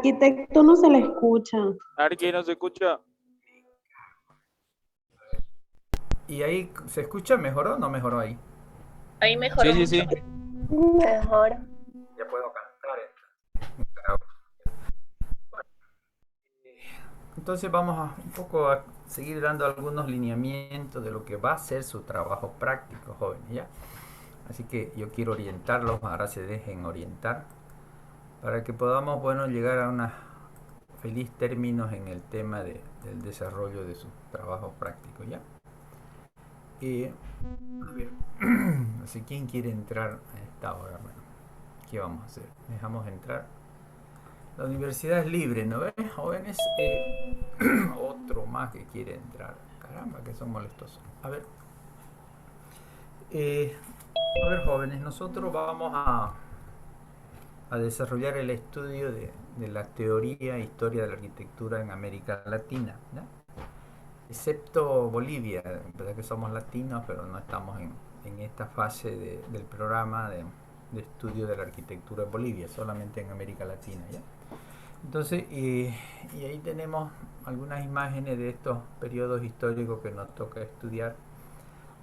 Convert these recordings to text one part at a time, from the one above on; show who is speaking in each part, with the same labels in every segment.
Speaker 1: arquitecto no se le escucha.
Speaker 2: Arqui, no se escucha.
Speaker 3: ¿Y ahí se escucha? ¿Mejoró o no mejoró ahí?
Speaker 4: Ahí
Speaker 2: Sí,
Speaker 4: mejoró
Speaker 2: sí,
Speaker 4: mucho.
Speaker 2: sí.
Speaker 4: Mejor.
Speaker 3: Ya puedo cantar. Entonces vamos a un poco a seguir dando algunos lineamientos de lo que va a ser su trabajo práctico, jóvenes, ¿ya? Así que yo quiero orientarlos, ahora se dejen orientar, para que podamos, bueno, llegar a unos feliz términos en el tema del desarrollo de sus trabajos prácticos, ¿ya? A ver, no sé quién quiere entrar a esta hora. Bueno, ¿qué vamos a hacer? Dejamos entrar. La universidad es libre, ¿no ves, jóvenes? Otro más que quiere entrar. Caramba, que son molestosos. A ver, jóvenes, nosotros vamos a desarrollar el estudio de la teoría e historia de la arquitectura en América Latina, ¿no? Excepto Bolivia, verdad que somos latinos, pero no estamos en esta fase del programa de estudio de la arquitectura en Bolivia, solamente en América Latina, ¿ya? Entonces, y ahí tenemos algunas imágenes de estos periodos históricos que nos toca estudiar,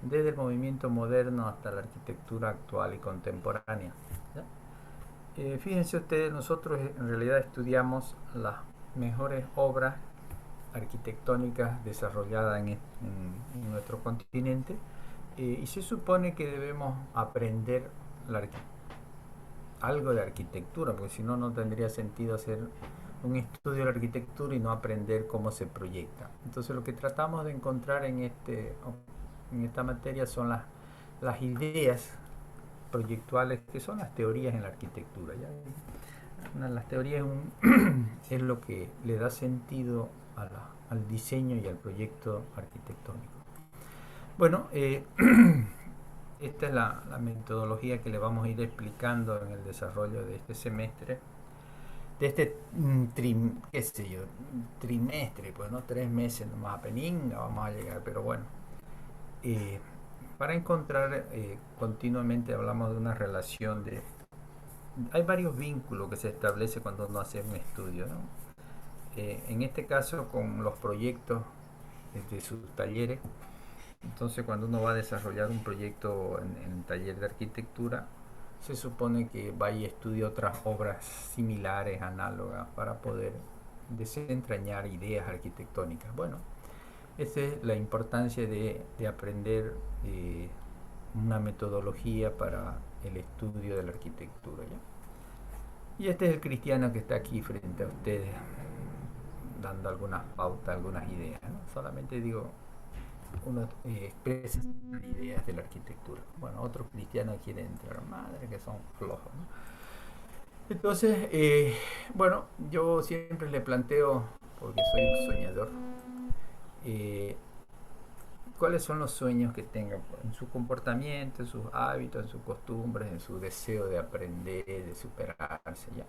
Speaker 3: desde el movimiento moderno hasta la arquitectura actual y contemporánea, ¿ya? Fíjense ustedes, nosotros en realidad estudiamos las mejores obras arquitectónicas desarrolladas en nuestro continente, y se supone que debemos aprender algo de arquitectura, porque si no, no tendría sentido hacer un estudio de la arquitectura y no aprender cómo se proyecta. Entonces lo que tratamos de encontrar en esta materia son las ideas proyectuales, que son las teorías en la arquitectura, ¿ya? Las teorías es lo que le da sentido al diseño y al proyecto arquitectónico. Bueno, esta es la metodología que le vamos a ir explicando en el desarrollo de este semestre, de este qué sé yo, trimestre, pues no 3 meses nomás a peninga vamos a llegar, pero bueno, para encontrar continuamente hablamos de una relación hay varios vínculos que se establece cuando uno hace un estudio, ¿no? En este caso con los proyectos de sus talleres. Entonces cuando uno va a desarrollar un proyecto en un taller de arquitectura, se supone que va y estudia otras obras similares, análogas, para poder desentrañar ideas arquitectónicas. Bueno, esa es la importancia de aprender una metodología para el estudio de la arquitectura, ¿ya? Y este es el cristiano que está aquí frente a ustedes, dando algunas pautas, algunas ideas, ¿no? Solamente digo, uno expresa ideas de la arquitectura. Bueno, otros cristianos quieren entrar, madre que son flojos, ¿no? Entonces, bueno, yo siempre le planteo, porque soy un soñador, cuáles son los sueños que tenga en su comportamiento, en sus hábitos, en sus costumbres, en su deseo de aprender, de superarse, ¿ya?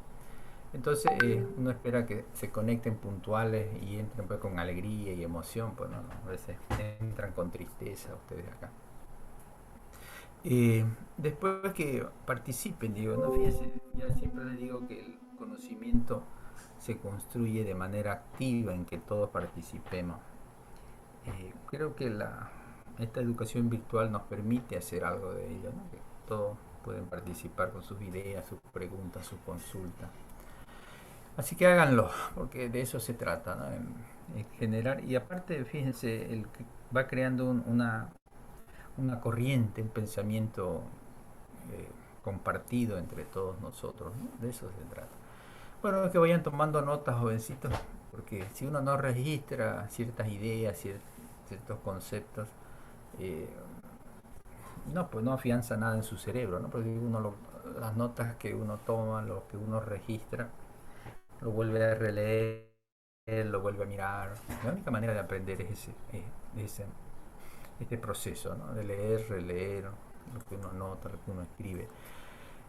Speaker 3: Entonces uno espera que se conecten puntuales y entren pues con alegría y emoción, pues no, a veces entran con tristeza ustedes acá. Después que participen, digo, no, fíjense, ya siempre les digo que el conocimiento se construye de manera activa, en que todos participemos. Creo que esta educación virtual nos permite hacer algo de ello, ¿no? Que todos pueden participar con sus ideas, sus preguntas, sus consultas. Así que háganlo, porque de eso se trata, ¿no? En generar, y aparte, fíjense, va creando una corriente, un pensamiento compartido entre todos nosotros, ¿no? De eso se trata. Bueno, es que vayan tomando notas, jovencitos, porque si uno no registra ciertas ideas, ciertos conceptos, eh, no, pues no afianza nada en su cerebro, ¿no? Porque las notas que uno toma, lo que uno registra, lo vuelve a releer, lo vuelve a mirar. La única manera de aprender es este proceso, ¿no? De leer, releer, lo que uno nota, lo que uno escribe.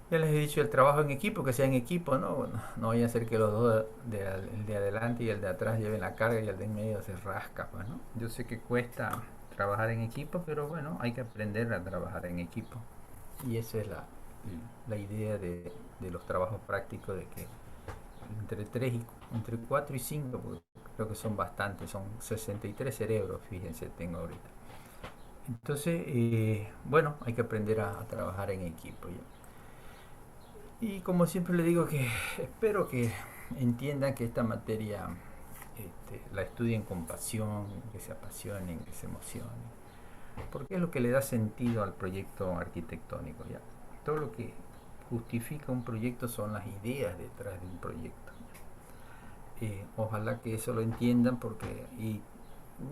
Speaker 3: Ya les he dicho, el trabajo en equipo, que sea en equipo, ¿no? Bueno, no vaya a ser que los dos, el de adelante y el de atrás, lleven la carga y el de en medio se rasca, pues, ¿no? Yo sé que cuesta trabajar en equipo, pero bueno, hay que aprender a trabajar en equipo. Y esa es la idea de los trabajos prácticos, de que entre 4 y 5, porque creo que son bastantes, son 63 cerebros, fíjense, tengo ahorita. Entonces, bueno, hay que aprender a trabajar en equipo, ¿ya? Y como siempre le digo, que espero que entiendan que esta materia la estudien con pasión, que se apasionen, que se emocionen, porque es lo que le da sentido al proyecto arquitectónico, ¿ya? Todo lo que justifica un proyecto son las ideas detrás de un proyecto. Ojalá que eso lo entiendan, porque, y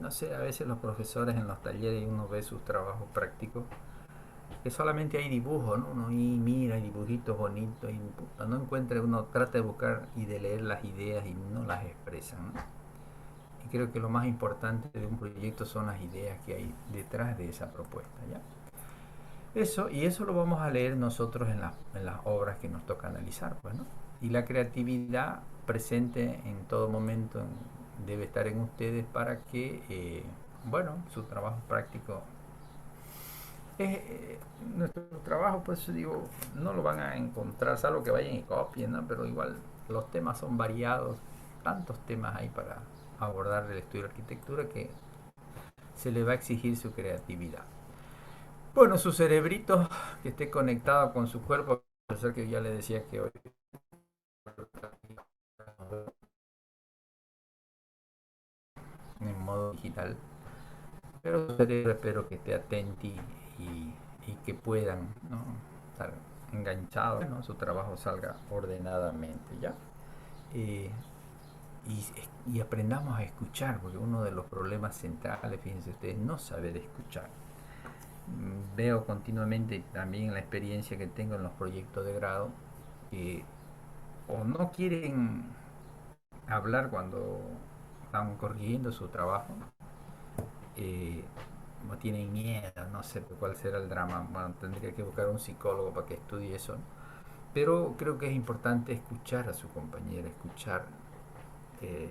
Speaker 3: no sé, a veces los profesores en los talleres uno ve sus trabajos prácticos que solamente hay dibujos, ¿no? Uno y mira, hay dibujitos bonitos y puta, no encuentra, uno trata de buscar y de leer las ideas y no las expresan, ¿no? Y creo que lo más importante de un proyecto son las ideas que hay detrás de esa propuesta, ¿ya? Eso, y eso lo vamos a leer nosotros en las obras que nos toca analizar, pues, ¿no? Y la creatividad presente en todo momento debe estar en ustedes para que, bueno, su trabajo práctico nuestro trabajo, pues digo, no lo van a encontrar, salvo que vayan y copien, ¿no? Pero igual los temas son variados, tantos temas hay para abordar el estudio de arquitectura que se le va a exigir su creatividad. Bueno, su cerebrito que esté conectado con su cuerpo, a pesar que ya le decía que hoy en modo digital, pero su cerebro espero que esté atento y que puedan, ¿no?, estar enganchados, ¿no?, su trabajo salga ordenadamente, ¿ya? Eh, y aprendamos a escuchar, porque uno de los problemas centrales, fíjense ustedes, no saber escuchar. Veo continuamente también en la experiencia que tengo en los proyectos de grado que o no quieren hablar cuando están corrigiendo su trabajo, no tienen miedo, no sé cuál será el drama. Bueno, tendría que buscar un psicólogo para que estudie eso, ¿no? Pero creo que es importante escuchar a su compañera, escuchar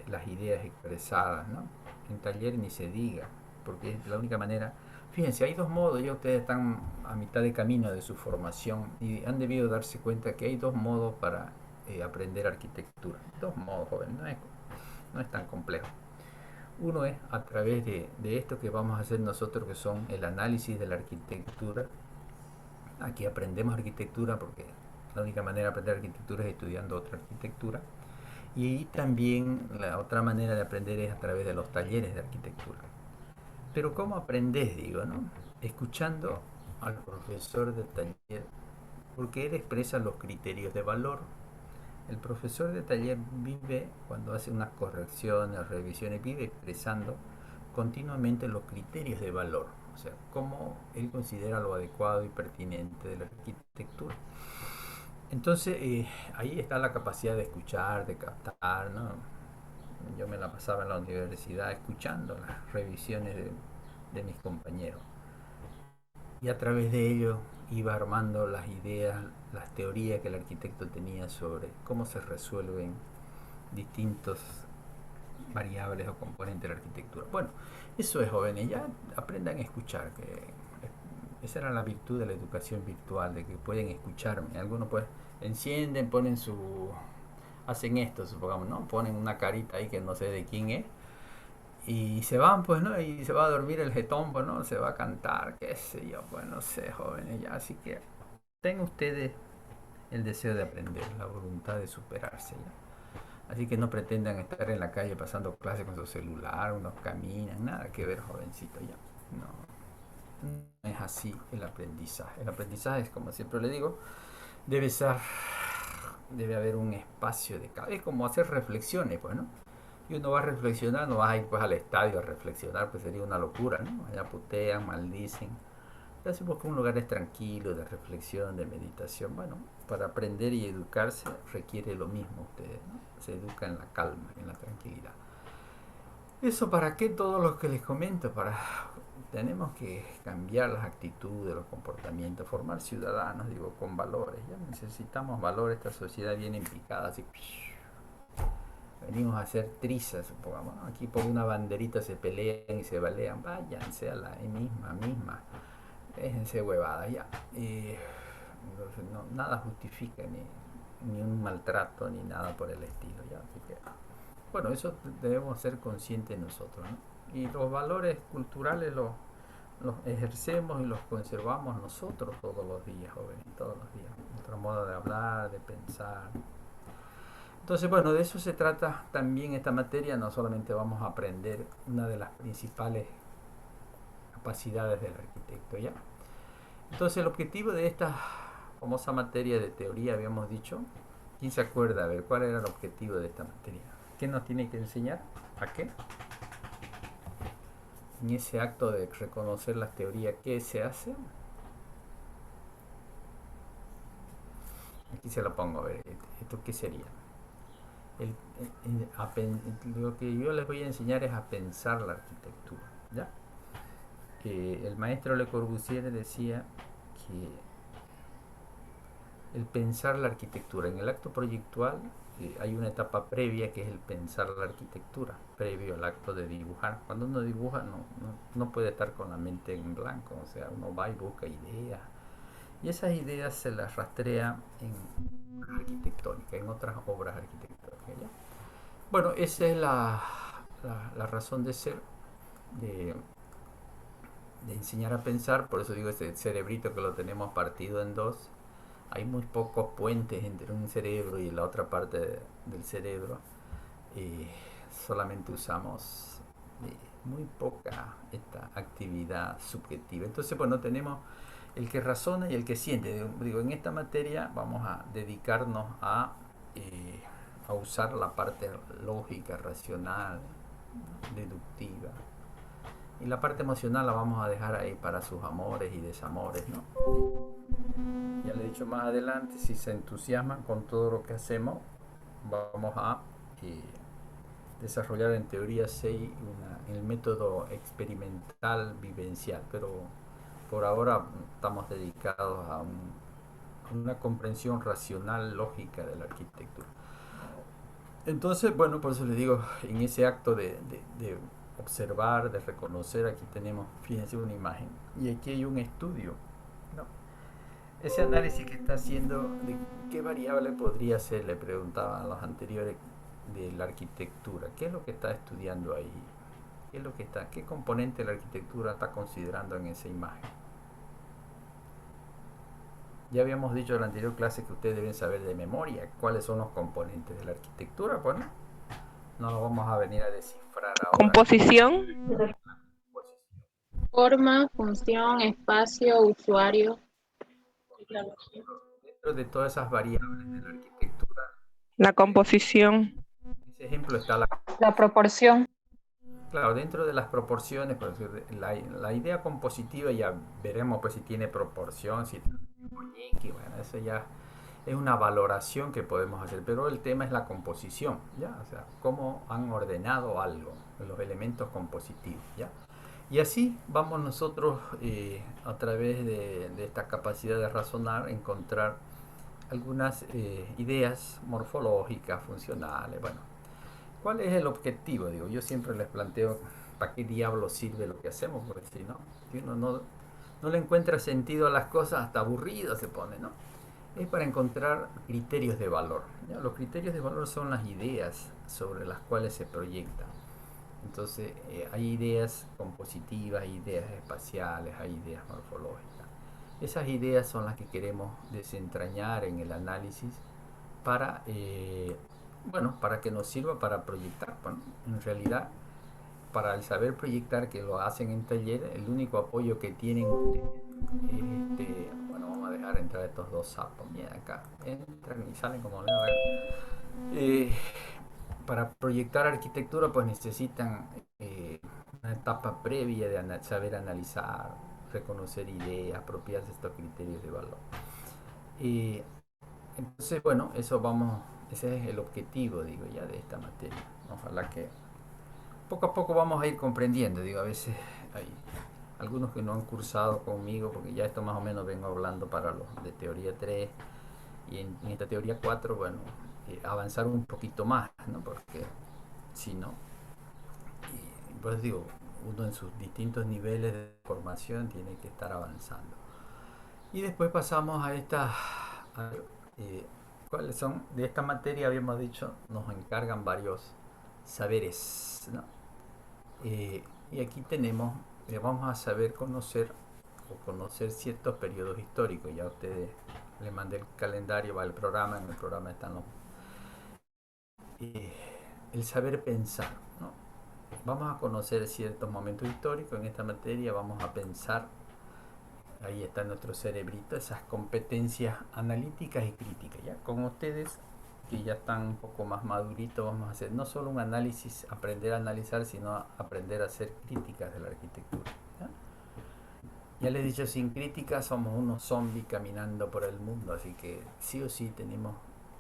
Speaker 3: las ideas expresadas, ¿no? En taller ni se diga, porque es la única manera. Fíjense, hay dos modos, ya ustedes están a mitad de camino de su formación y han debido darse cuenta que hay dos modos para aprender arquitectura. Dos modos, jóvenes, no es tan complejo. Uno es a través de esto que vamos a hacer nosotros, que son el análisis de la arquitectura. Aquí aprendemos arquitectura porque la única manera de aprender arquitectura es estudiando otra arquitectura. Y también la otra manera de aprender es a través de los talleres de arquitectura. Pero ¿cómo aprendes? Digo, ¿no? Escuchando al profesor de taller, porque él expresa los criterios de valor. El profesor de taller vive, cuando hace unas correcciones, revisiones, vive expresando continuamente los criterios de valor, o sea, cómo él considera lo adecuado y pertinente de la arquitectura. Entonces, ahí está la capacidad de escuchar, de captar, ¿no? Yo me la pasaba en la universidad escuchando las revisiones de mis compañeros. Y a través de ello iba armando las ideas, las teorías que el arquitecto tenía sobre cómo se resuelven distintos variables o componentes de la arquitectura. Bueno, eso es, jóvenes, ya aprendan a escuchar, que esa era la virtud de la educación virtual, de que pueden escucharme. Algunos pues encienden, hacen esto, supongamos, ¿no? Ponen una carita ahí que no sé de quién es y se van, pues, ¿no? Y se va a dormir el jetón, pues, ¿no? Se va a cantar, qué sé yo, pues, no sé, jóvenes, ya. Así que tengan ustedes el deseo de aprender, la voluntad de superarse, ¿ya? Así que no pretendan estar en la calle pasando clases con su celular, unos caminan, nada que ver, jovencito, ya. No es así el aprendizaje. El aprendizaje es, como siempre le digo, debe haber un espacio de cada. Es como hacer reflexiones, pues, ¿no? Y uno va a reflexionar, no vas a ir pues al estadio a reflexionar, pues sería una locura, ¿no? Allá putean, maldicen. Entonces busca un lugar tranquilo, de reflexión, de meditación. Bueno, para aprender y educarse requiere lo mismo ustedes, ¿no? Se educa en la calma, en la tranquilidad. ¿Eso para qué? Todo lo que les comento, tenemos que cambiar las actitudes, los comportamientos, formar ciudadanos, digo, con valores. Ya necesitamos valores, esta sociedad viene picada así. Venimos a hacer trizas, supongamos, ¿no? Aquí por una banderita se pelean y se balean, váyanse a la misma, déjense huevadas ya. Entonces, no, nada justifica ni un maltrato, ni nada por el estilo, ¿ya? Así que, bueno, eso debemos ser conscientes nosotros, ¿no? Y los valores culturales los ejercemos y los conservamos nosotros todos los días, jóvenes, todos los días. Nuestro modo de hablar, de pensar. Entonces, bueno, de eso se trata también esta materia. No solamente vamos a aprender una de las principales capacidades del arquitecto, ¿ya? Entonces, el objetivo de esta famosa materia de teoría, habíamos dicho, ¿quién se acuerda? A ver, ¿cuál era el objetivo de esta materia? ¿Qué nos tiene que enseñar? ¿A qué? En ese acto de reconocer las teorías, ¿qué se hace? Aquí se lo pongo, a ver, ¿esto qué sería? Lo que yo les voy a enseñar es a pensar la arquitectura, ¿ya? El maestro Le Corbusier decía que el pensar la arquitectura, en el acto proyectual hay una etapa previa que es el pensar la arquitectura, previo al acto de dibujar. Cuando uno dibuja no puede estar con la mente en blanco, o sea, uno va y busca ideas, y esas ideas se las rastrea en arquitectónica, en otras obras arquitectónicas, ¿ya? Bueno, esa es la razón de ser de, de enseñar a pensar. Por eso digo, ese cerebrito que lo tenemos partido en dos, hay muy pocos puentes entre un cerebro y la otra parte del cerebro. Solamente usamos muy poca esta actividad subjetiva. Entonces, bueno, tenemos el que razona y el que siente. Digo, en esta materia vamos a dedicarnos a usar la parte lógica, racional, deductiva. Y la parte emocional la vamos a dejar ahí para sus amores y desamores, ¿no? Ya le he dicho más adelante, si se entusiasman con todo lo que hacemos, vamos a desarrollar en teoría 6 el método experimental vivencial, pero por ahora estamos dedicados a una comprensión racional, lógica de la arquitectura. Entonces, bueno, por eso les digo, en ese acto de observar, de reconocer, aquí tenemos, fíjense, una imagen, y aquí hay un estudio, ¿no? Ese análisis que está haciendo, de qué variable podría ser, le preguntaban a los anteriores, de la arquitectura, ¿qué es lo que está estudiando ahí? ¿Qué componente de la arquitectura está considerando en esa imagen? Ya habíamos dicho en la anterior clase que ustedes deben saber de memoria cuáles son los componentes de la arquitectura, pues no lo vamos a venir a descifrar ahora.
Speaker 4: Composición.
Speaker 1: Forma, función, espacio, usuario.
Speaker 3: Dentro de todas esas variables de la arquitectura,
Speaker 4: La composición.
Speaker 3: en ese ejemplo está
Speaker 5: La proporción.
Speaker 3: claro, dentro de las proporciones, pues, la idea compositiva ya veremos pues si tiene proporción, si tiene muñequi, bueno, eso ya es una valoración que podemos hacer, pero el tema es la composición, ¿ya? O sea, cómo han ordenado algo, los elementos compositivos, ¿ya? Y así vamos nosotros a través de esta capacidad de razonar, encontrar algunas ideas morfológicas, funcionales, bueno. ¿Cuál es el objetivo? Digo, yo siempre les planteo, ¿para qué diablo sirve lo que hacemos? Porque si no, si uno no le encuentra sentido a las cosas, hasta aburrido se pone, ¿no? Es para encontrar criterios de valor, ¿ya? Los criterios de valor son las ideas sobre las cuales se proyectan. Entonces, hay ideas compositivas, hay ideas espaciales, hay ideas morfológicas. Esas ideas son las que queremos desentrañar en el análisis para, para que nos sirva para proyectar. Bueno, en realidad, para el saber proyectar, que lo hacen en taller, el único apoyo que tienen ustedes es vamos a dejar entrar estos dos sapos. Mira acá, entran y salen como para proyectar arquitectura, pues necesitan una etapa previa de saber analizar, reconocer ideas, apropiarse de estos criterios de valor. Entonces, bueno, ese es el objetivo, digo, ya de esta materia. Ojalá que poco a poco vamos a ir comprendiendo, digo, a veces hay algunos que no han cursado conmigo, porque ya esto más o menos vengo hablando para los de teoría 3, y en esta teoría 4, bueno, avanzar un poquito más, ¿no? Porque si no, pues digo, uno en sus distintos niveles de formación tiene que estar avanzando. Y después pasamos a ¿Cuáles son? De esta materia habíamos dicho, nos encargan varios saberes, ¿no? Y aquí tenemos, vamos a saber conocer o conocer ciertos periodos históricos. Ya ustedes les mandé el calendario, va el programa, en el programa están los... el saber pensar, ¿no? Vamos a conocer ciertos momentos históricos en esta materia, vamos a pensar, ahí está nuestro cerebrito, esas competencias analíticas y críticas. Ya con ustedes que ya están un poco más maduritos, vamos a hacer no solo un análisis, aprender a analizar, sino aprender a hacer críticas de la arquitectura. Ya les he dicho, sin crítica somos unos zombies caminando por el mundo, así que sí o sí tenemos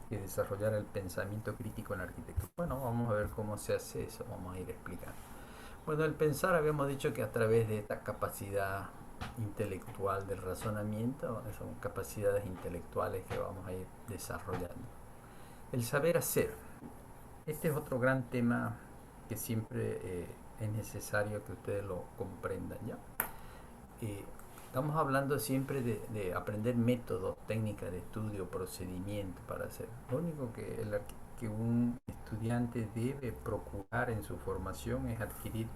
Speaker 3: que desarrollar el pensamiento crítico en la arquitectura. Bueno, vamos a ver cómo se hace eso, vamos a ir explicando. Bueno, el pensar habíamos dicho que a través de esta capacidad intelectual del razonamiento, son capacidades intelectuales que vamos a ir desarrollando. El saber hacer, este es otro gran tema que siempre es necesario que ustedes lo comprendan, ¿ya? Estamos hablando siempre de aprender métodos, técnicas de estudio, procedimientos para hacer. Lo único que un estudiante debe procurar en su formación es adquirir,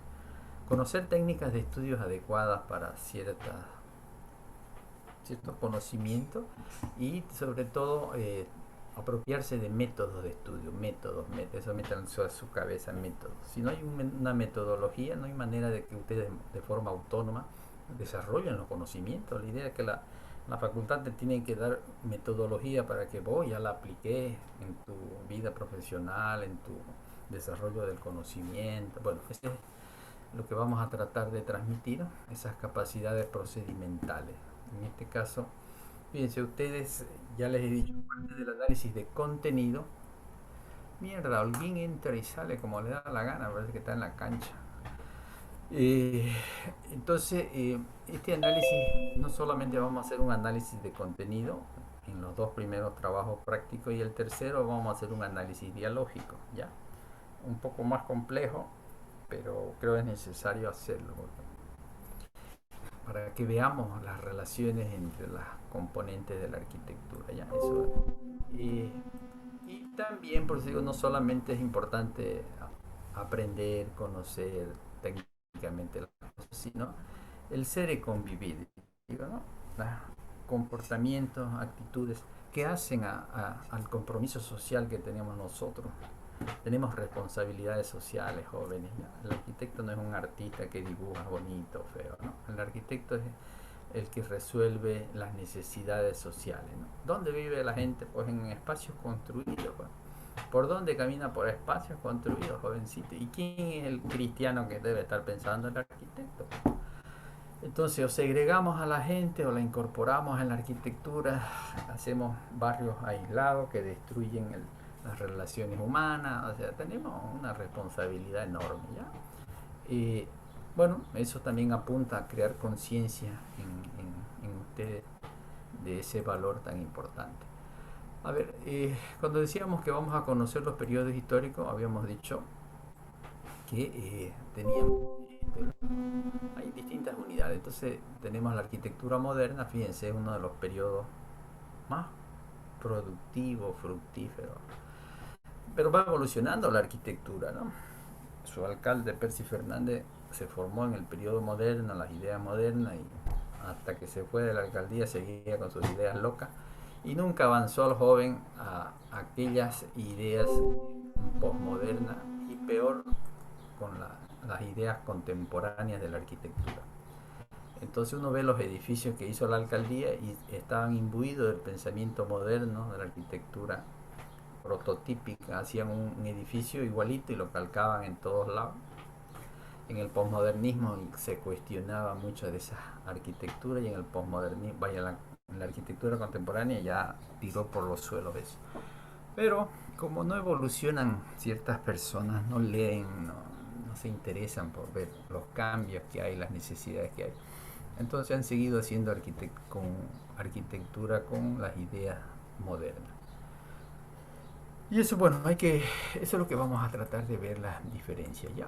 Speaker 3: conocer técnicas de estudios adecuadas para ciertos conocimientos y sobre todo apropiarse de métodos de estudio, eso metan a su cabeza, métodos. Si no hay una metodología, no hay manera de que ustedes de forma autónoma desarrollen los conocimientos. La idea es que la facultad te tiene que dar metodología para que vos ya la apliques en tu vida profesional, en tu desarrollo del conocimiento. Bueno, eso es lo que vamos a tratar de transmitir, esas capacidades procedimentales. En este caso, fíjense ustedes, ya les he dicho, parte del análisis de contenido. Mierda, alguien entra y sale como le da la gana, parece que está en la cancha. Entonces, este análisis, no solamente vamos a hacer un análisis de contenido en los dos primeros trabajos prácticos, y el tercero vamos a hacer un análisis dialógico, ¿ya? Un poco más complejo, pero creo es necesario hacerlo para que veamos las relaciones entre las componentes de la arquitectura, ¿ya? Eso, y también, por eso digo, no solamente es importante aprender, conocer técnicamente las cosas, sino el ser y convivir, digo, ¿no? Los comportamientos, actitudes que hacen al compromiso social que tenemos nosotros. Tenemos responsabilidades sociales, jóvenes, ¿no? El arquitecto no es un artista que dibuja bonito o feo, ¿no? El arquitecto es el que resuelve las necesidades sociales, ¿no? ¿Dónde vive la gente? Pues en espacios construidos, pues. ¿Por dónde camina? Por espacios construidos, jovencito. ¿Y quién es el cristiano que debe estar pensando en el arquitecto? Entonces, o segregamos a la gente o la incorporamos en la arquitectura, hacemos barrios aislados que destruyen las relaciones humanas, o sea, tenemos una responsabilidad enorme, ¿ya? Y bueno, eso también apunta a crear conciencia en ustedes de ese valor tan importante. A ver, cuando decíamos que vamos a conocer los periodos históricos, habíamos dicho que hay distintas unidades. Entonces tenemos la arquitectura moderna, fíjense, es uno de los periodos más productivos, fructíferos. Pero va evolucionando la arquitectura, ¿no? Su alcalde, Percy Fernández, se formó en el periodo moderno, las ideas modernas, y hasta que se fue de la alcaldía seguía con sus ideas locas y nunca avanzó el joven a aquellas ideas postmodernas, y peor con las ideas contemporáneas de la arquitectura. Entonces uno ve los edificios que hizo la alcaldía y estaban imbuidos del pensamiento moderno, de la arquitectura prototípica, hacían un edificio igualito y lo calcaban en todos lados. En el posmodernismo se cuestionaba mucho de esa arquitectura, y en el posmodernismo, en la arquitectura contemporánea ya tiró por los suelos eso. Pero como no evolucionan ciertas personas, no leen, no se interesan por ver los cambios que hay, las necesidades que hay, entonces han seguido haciendo arquitectura con las ideas modernas. Y eso, bueno, eso es lo que vamos a tratar de ver, las diferencias, ¿ya?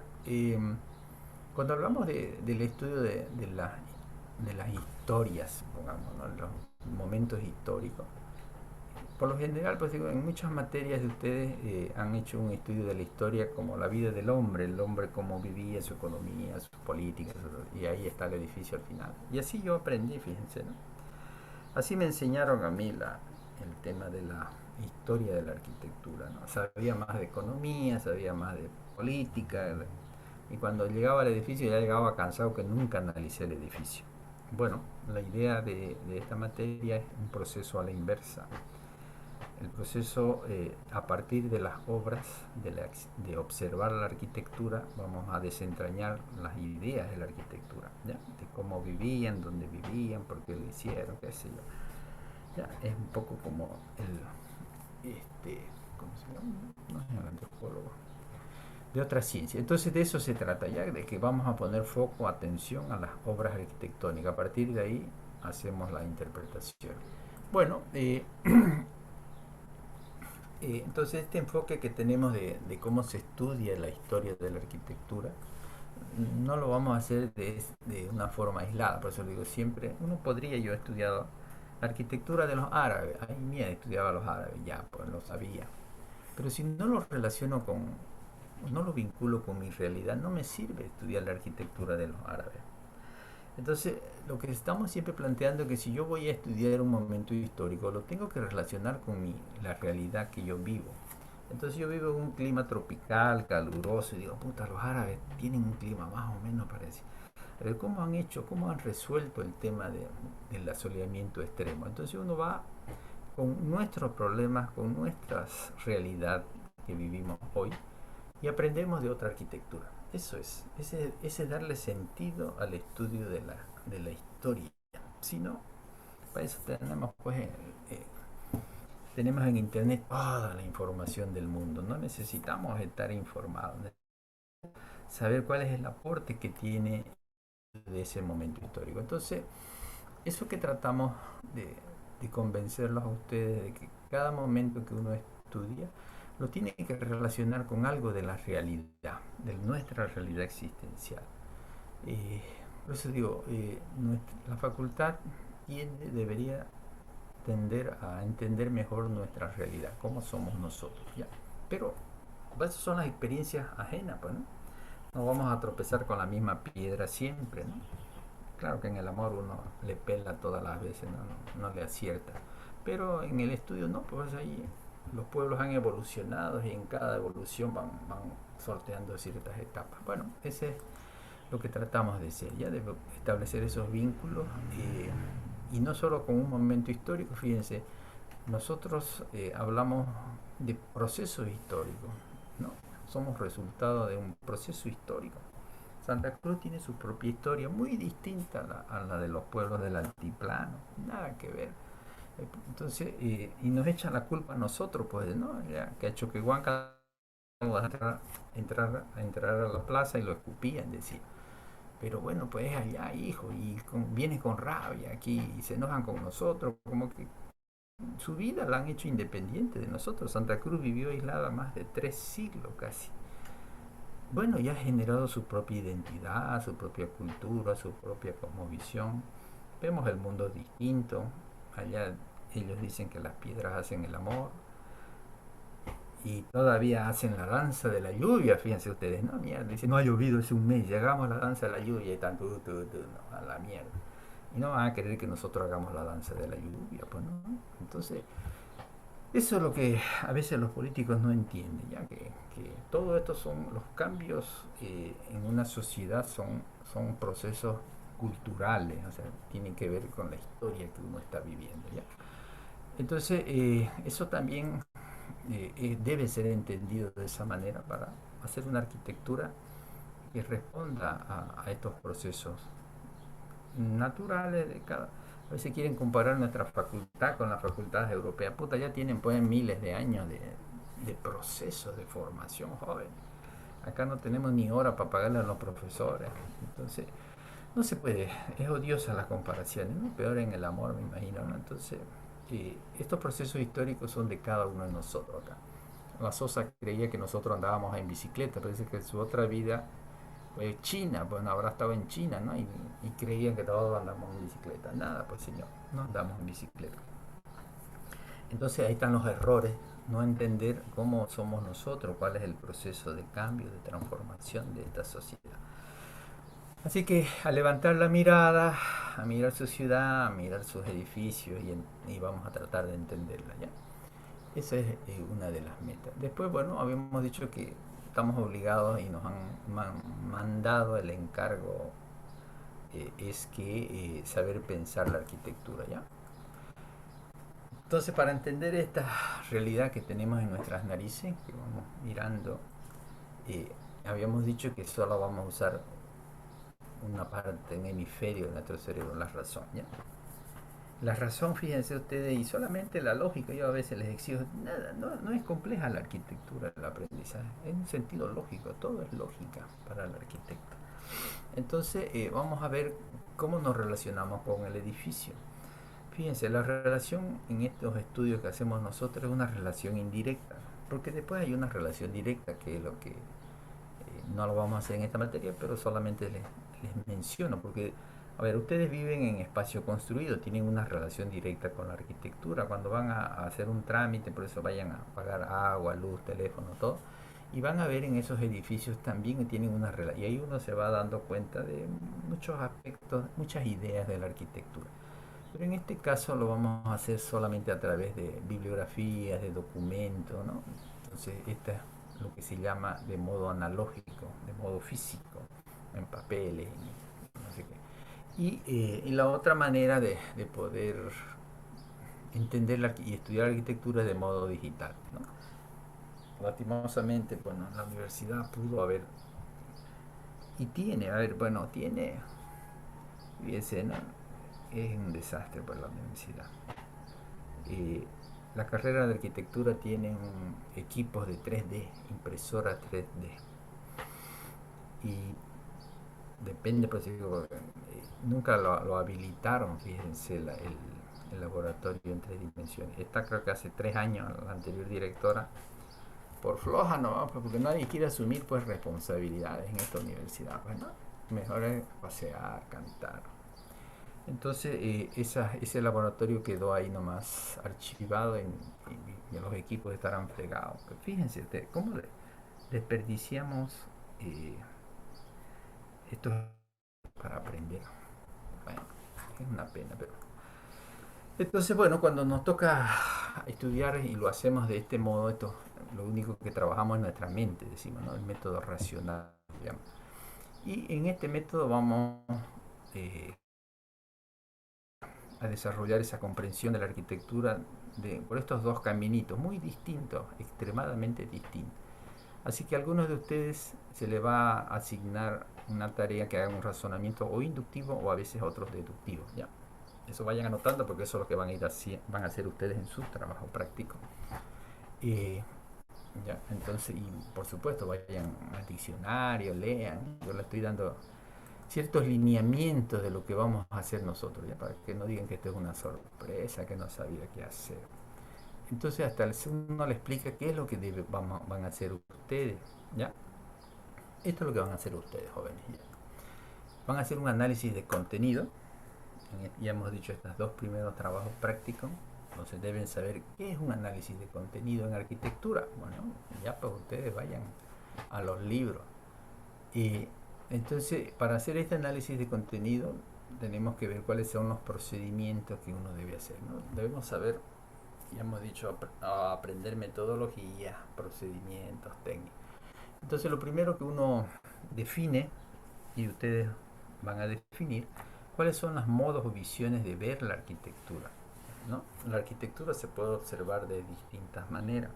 Speaker 3: Cuando hablamos del estudio de las historias, pongamos, ¿no? Los momentos históricos, por lo general, pues digo, en muchas materias de ustedes han hecho un estudio de la historia como la vida del hombre, el hombre cómo vivía, su economía, sus políticas, y ahí está el edificio al final. Y así yo aprendí, fíjense, ¿no? Así me enseñaron a mí el tema de la historia de la arquitectura, ¿no? Sabía más de economía, sabía más de política, y cuando llegaba al edificio ya llegaba cansado que nunca analicé el edificio. Bueno, la idea de esta materia es un proceso a la inversa. El proceso a partir de las obras, de observar la arquitectura, vamos a desentrañar las ideas de la arquitectura, ¿ya? De cómo vivían, dónde vivían, por qué lo hicieron, qué sé yo. Ya, es un poco como ¿cómo se llama? No es el antropólogo, de otra ciencia. Entonces de eso se trata ya, de que vamos a poner foco, atención a las obras arquitectónicas. A partir de ahí hacemos la interpretación. Bueno, entonces este enfoque que tenemos de cómo se estudia la historia de la arquitectura, no lo vamos a hacer de una forma aislada. Por eso digo siempre, uno podría, yo he estudiado la arquitectura de los árabes, ahí mía estudiaba a los árabes, ya pues lo sabía, pero si no lo relaciono no lo vinculo con mi realidad, no me sirve estudiar la arquitectura de los árabes. Entonces, lo que estamos siempre planteando es que si yo voy a estudiar un momento histórico, lo tengo que relacionar con la realidad que yo vivo. Entonces yo vivo en un clima tropical, caluroso, y digo, puta, los árabes tienen un clima más o menos parecido. Pero ¿cómo han hecho, cómo han resuelto el tema del asoleamiento extremo? Entonces uno va con nuestros problemas, con nuestra realidad que vivimos hoy, y aprendemos de otra arquitectura. Eso es, ese darle sentido al estudio de la historia. Si no, para eso tenemos tenemos en internet toda la información del mundo. No necesitamos estar informados, saber cuál es el aporte que tiene de ese momento histórico. Entonces, eso que tratamos de convencerlos a ustedes de que cada momento que uno estudia lo tiene que relacionar con algo de la realidad, de nuestra realidad existencial. Por eso digo, la facultad debería tender a entender mejor nuestra realidad, cómo somos nosotros, ¿ya? Pero esas son las experiencias ajenas, pues, ¿no? No vamos a tropezar con la misma piedra siempre, ¿no? Claro que en el amor uno le pela todas las veces, no le acierta. Pero en el estudio no, pues ahí los pueblos han evolucionado y en cada evolución van sorteando ciertas etapas. Bueno, ese es lo que tratamos de hacer, ya de establecer esos vínculos y no solo con un momento histórico. Fíjense, nosotros hablamos de procesos históricos, ¿no? Somos resultado de un proceso histórico. Santa Cruz tiene su propia historia muy distinta a la de los pueblos del altiplano, nada que ver. Entonces, y nos echan la culpa a nosotros, pues, ¿no? Ya, que a Choquehuanca vamos a entrar a la plaza y lo escupían, decía. Pero bueno, pues allá, hijo, y viene con rabia aquí y se enojan con nosotros, como que su vida la han hecho independiente de nosotros. Santa Cruz vivió aislada más de 3 siglos casi. Bueno, ya ha generado su propia identidad, su propia cultura, su propia cosmovisión. Vemos el mundo distinto. Allá ellos dicen que las piedras hacen el amor. Y todavía hacen la danza de la lluvia, fíjense ustedes, ¿no? Mierda, dicen, no ha llovido, es un mes, llegamos a la danza de la lluvia y están no, a la mierda. Y no van a querer que nosotros hagamos la danza de la lluvia, pues, ¿no? Entonces, eso es lo que a veces los políticos no entienden, ya que todo esto son los cambios en una sociedad, son procesos culturales, o sea, tienen que ver con la historia que uno está viviendo, ¿ya? Entonces, eso también debe ser entendido de esa manera para hacer una arquitectura que responda a estos procesos naturales de cada. A veces quieren comparar nuestra facultad con las facultades europeas. Puta, ya tienen pues miles de años de procesos de formación joven. Acá no tenemos ni hora para pagarle a los profesores. Entonces, no se puede. Es odiosa las comparaciones, ¿no? Peor en el amor, me imagino, ¿no? Entonces, estos procesos históricos son de cada uno de nosotros acá. La Sosa creía que nosotros andábamos en bicicleta, parece que su otra vida fue China, bueno, habrá estado en China, ¿no? Y creían que todos andamos en bicicleta. Nada, pues señor, no andamos en bicicleta. Entonces ahí están los errores, no entender cómo somos nosotros, cuál es el proceso de cambio, de transformación de esta sociedad. Así que a levantar la mirada, a mirar su ciudad, a mirar sus edificios y vamos a tratar de entenderla, ¿ya? Esa es una de las metas. Después, bueno, habíamos dicho que estamos obligados y nos han mandado el encargo, es que saber pensar la arquitectura, ¿ya? Entonces, para entender esta realidad que tenemos en nuestras narices, que vamos mirando, habíamos dicho que solo vamos a usar una parte, un hemisferio de nuestro cerebro, la razón, ¿ya? La razón, fíjense ustedes, y solamente la lógica, yo a veces les exijo, nada, no es compleja la arquitectura, el aprendizaje, es un sentido lógico, todo es lógica para el arquitecto. Entonces, vamos a ver cómo nos relacionamos con el edificio. Fíjense, la relación en estos estudios que hacemos nosotros es una relación indirecta, porque después hay una relación directa, que es lo que no lo vamos a hacer en esta materia, pero solamente les menciono, porque, a ver, ustedes viven en espacio construido, tienen una relación directa con la arquitectura. Cuando van a hacer un trámite, por eso vayan a pagar agua, luz, teléfono, todo, y van a ver en esos edificios también que tienen una relación, y ahí uno se va dando cuenta de muchos aspectos, muchas ideas de la arquitectura. Pero en este caso lo vamos a hacer solamente a través de bibliografías, de documentos, ¿no? Entonces, esta es lo que se llama de modo analógico, de modo físico, en papeles, no sé qué. Y la otra manera de poder entender y estudiar arquitectura de modo digital, ¿no? Lastimosamente, bueno, la universidad pudo haber, y tiene, fíjense, ¿no? Es un desastre para la universidad. La carrera de arquitectura tiene equipos de 3D, impresoras 3D. Y depende, pues digo, nunca lo habilitaron, fíjense, el laboratorio en 3 dimensiones. Esta creo que hace 3 años, la anterior directora, por floja no, porque nadie quiere asumir pues responsabilidades en esta universidad, pues, ¿no? Mejor es pasear, cantar. Entonces ese laboratorio quedó ahí nomás archivado y los equipos estarán fregados. Pero fíjense cómo desperdiciamos esto para aprender. Bueno, es una pena, pero... Entonces, bueno, cuando nos toca estudiar y lo hacemos de este modo, lo único que trabajamos es nuestra mente, decimos, ¿no? El método racional, digamos. Y en este método vamos a desarrollar esa comprensión de la arquitectura por estos dos caminitos muy distintos, extremadamente distintos. Así que a algunos de ustedes se les va a asignar una tarea que haga un razonamiento o inductivo o a veces otros deductivos, ¿ya? Eso vayan anotando porque eso es lo que van a hacer ustedes en su trabajo práctico. Ya, entonces, y por supuesto vayan al diccionario, lean. Yo le estoy dando ciertos lineamientos de lo que vamos a hacer nosotros, ya, para que no digan que esto es una sorpresa, que no sabía qué hacer. Entonces hasta uno le explica qué es lo que van a hacer ustedes, ¿ya? Esto es lo que van a hacer ustedes, jóvenes, ¿ya? Van a hacer un análisis de contenido. Ya hemos dicho estos dos primeros trabajos prácticos. Entonces deben saber qué es un análisis de contenido en arquitectura. Bueno, ya pues ustedes vayan a los libros. Y entonces, para hacer este análisis de contenido, tenemos que ver cuáles son los procedimientos que uno debe hacer, ¿no? Debemos saber, ya hemos dicho, aprender metodologías, procedimientos, técnicas. Entonces, lo primero que uno define, y ustedes van a definir, cuáles son los modos o visiones de ver la arquitectura, ¿no? La arquitectura se puede observar de distintas maneras.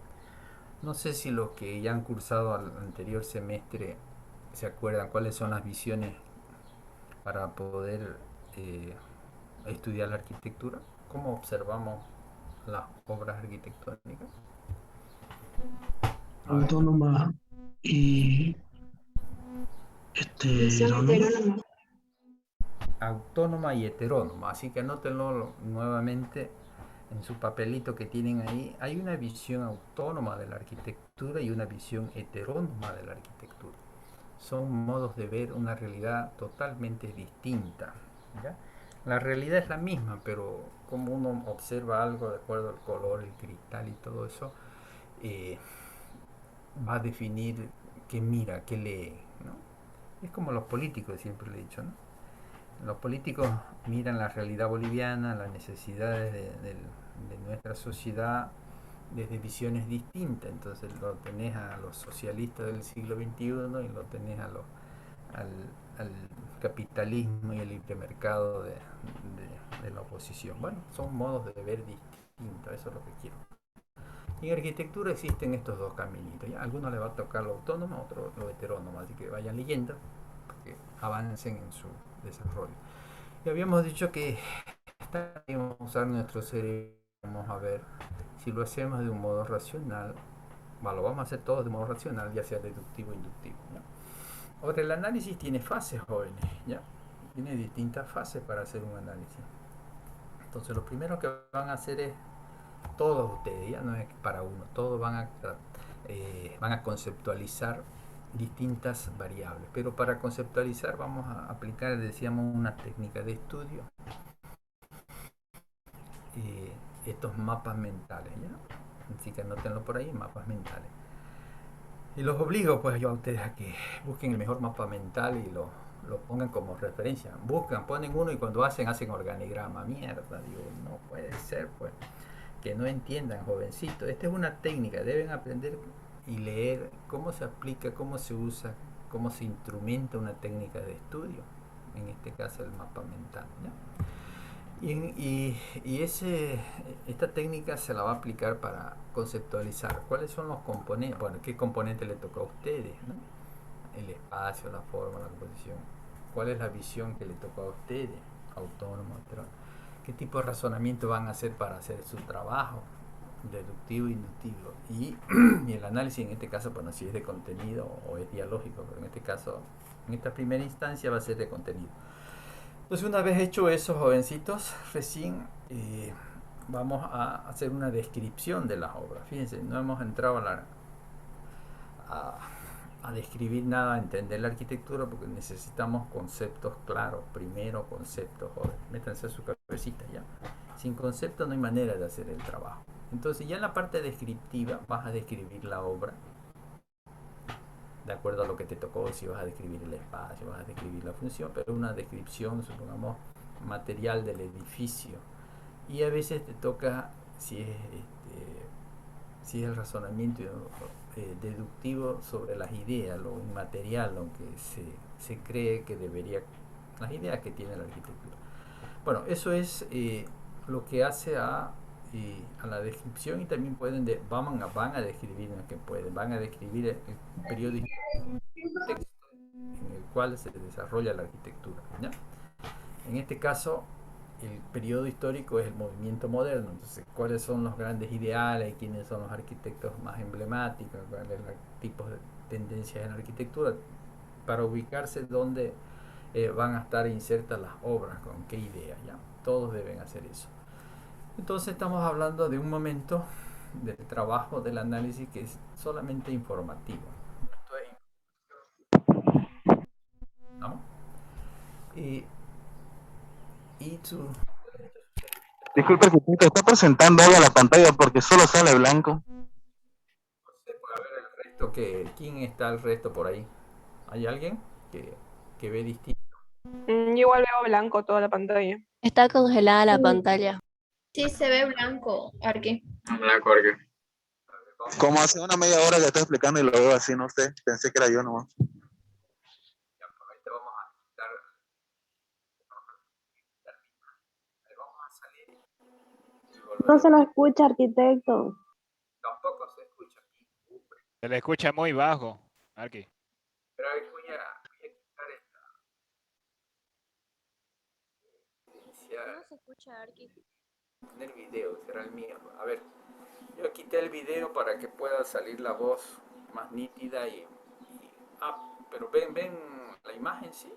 Speaker 3: No sé si los que ya han cursado al anterior semestre se acuerdan cuáles son las visiones para poder estudiar la arquitectura, cómo observamos las obras arquitectónicas.
Speaker 5: Autónoma y heterónoma.
Speaker 3: Autónoma y heterónoma, así que anótenlo nuevamente en su papelito que tienen ahí. Hay una visión autónoma de la arquitectura y una visión heterónoma de la arquitectura. Son modos de ver una realidad totalmente distinta, ¿ya? La realidad es la misma, pero como uno observa algo de acuerdo al color, el cristal y todo eso, eh, va a definir qué mira, qué lee, ¿no? Es como los políticos, siempre le he dicho, ¿no? Los políticos miran la realidad boliviana, las necesidades de nuestra sociedad desde visiones distintas. Entonces lo tenés a los socialistas del siglo XXI y lo tenés al, al capitalismo y el libre-mercado de la oposición. Bueno, son modos de ver distintos, eso es lo que quiero. Y en arquitectura existen estos dos caminitos. ¿Ya? A algunos les va a tocar lo autónomo, a otros lo heterónomo, así que vayan leyendo, que avancen en su desarrollo. Y habíamos dicho que vamos a usar nuestro cerebro, vamos a ver si lo hacemos de un modo racional, bueno, lo vamos a hacer todos de modo racional, ya sea deductivo o inductivo. ¿Ya? Ahora, el análisis tiene fases, jóvenes, ¿ya? Tiene distintas fases para hacer un análisis. Entonces, lo primero que van a hacer es, todos ustedes, ya no es para uno, todos van a conceptualizar distintas variables. Pero para conceptualizar vamos a aplicar, decíamos, una técnica de estudio, estos mapas mentales, ¿ya? Así que anótenlo por ahí, mapas mentales. Y los obligo pues yo a ustedes a que busquen el mejor mapa mental y lo pongan como referencia. Buscan, ponen uno y cuando hacen organigrama. Mierda, digo, no puede ser pues que no entiendan, jovencitos. Esta es una técnica, deben aprender y leer cómo se aplica, cómo se usa, cómo se instrumenta una técnica de estudio. En este caso el mapa mental, ¿ya? Esta técnica se la va a aplicar para conceptualizar cuáles son los componentes, bueno, qué componente le toca a ustedes, ¿no? El espacio, la forma, la composición, cuál es la visión que le toca a ustedes, autónomo, pero qué tipo de razonamiento van a hacer para hacer su trabajo, deductivo e inductivo. Y el análisis en este caso, bueno, si es de contenido o es dialógico, pero en este caso, en esta primera instancia va a ser de contenido. Entonces, una vez hecho eso, jovencitos, recién vamos a hacer una descripción de las obras. Fíjense, no hemos entrado a describir nada, a entender la arquitectura, porque necesitamos conceptos claros. Primero, conceptos, jóvenes. Métanse a su cabecita ya. Sin concepto no hay manera de hacer el trabajo. Entonces, ya en la parte descriptiva vas a describir la obra de acuerdo a lo que te tocó, si vas a describir el espacio, vas a describir la función, pero una descripción, supongamos, material del edificio. Y a veces te toca, si es el razonamiento deductivo sobre las ideas, lo inmaterial, lo que se cree que debería, las ideas que tiene la arquitectura. Bueno, eso es lo que hace a la descripción, y también van a describir, no es que pueden, van a describir el periodo histórico en el cual se desarrolla la arquitectura, ¿ya? En este caso, el periodo histórico es el movimiento moderno. Entonces, ¿cuáles son los grandes ideales? ¿Quiénes son los arquitectos más emblemáticos? ¿Cuáles son los tipos de tendencias en la arquitectura? Para ubicarse donde van a estar insertas las obras, con qué idea, ¿ya? Todos deben hacer eso. Entonces estamos hablando de un momento del trabajo del análisis que es solamente informativo. Esto es, ¿no? Y tu
Speaker 6: Disculpe, arquitecto, está presentando algo a la pantalla porque solo sale blanco.
Speaker 3: puede ver el resto ¿quién está el resto por ahí? ¿Hay alguien que ve distinto?
Speaker 4: Igual veo blanco toda la pantalla.
Speaker 7: Está congelada la pantalla.
Speaker 1: Sí, se ve blanco, Arqui.
Speaker 6: Blanco, Arque. Como hace una media hora que está explicando y lo veo así, no sé, pensé que era yo nomás.
Speaker 3: Ya, pues ahorita vamos a quitar, ahí vamos a salir y
Speaker 8: No
Speaker 3: volver.
Speaker 8: se lo escucha, arquitecto.
Speaker 3: Tampoco se escucha aquí.
Speaker 2: Se le escucha muy bajo, Arqui.
Speaker 3: Pero ahí voy a quitar esta
Speaker 7: No se escucha, Arqui.
Speaker 3: poner video, será el mío. A ver, yo quité el video para que pueda salir la voz más nítida pero ven la imagen, ¿sí?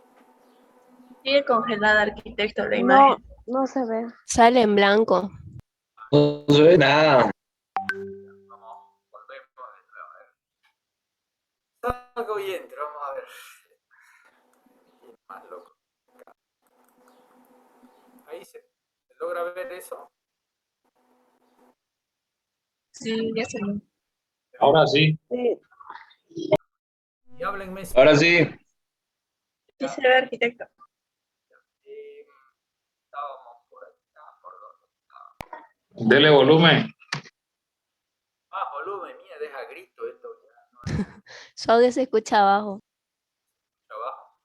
Speaker 1: Sigue congelada, arquitecto, la
Speaker 8: No,
Speaker 1: imagen.
Speaker 8: no se ve.
Speaker 7: Sale en blanco.
Speaker 6: No se ve nada.
Speaker 3: Vamos, volvemos de nuevo, a ver. Salgo y entro, vamos a ver. Más loco. Ahí se logra ver eso.
Speaker 1: Sí, ya se ve.
Speaker 9: Ahora sí,
Speaker 8: Sí,
Speaker 3: Y háblenme si
Speaker 9: ahora sí.
Speaker 1: Sí se ve, arquitecto.
Speaker 3: estábamos por acá, por donde.
Speaker 9: Dele volumen.
Speaker 3: Ah, volumen, mía, deja grito esto ya.
Speaker 7: Su audio se escucha abajo.
Speaker 3: Abajo.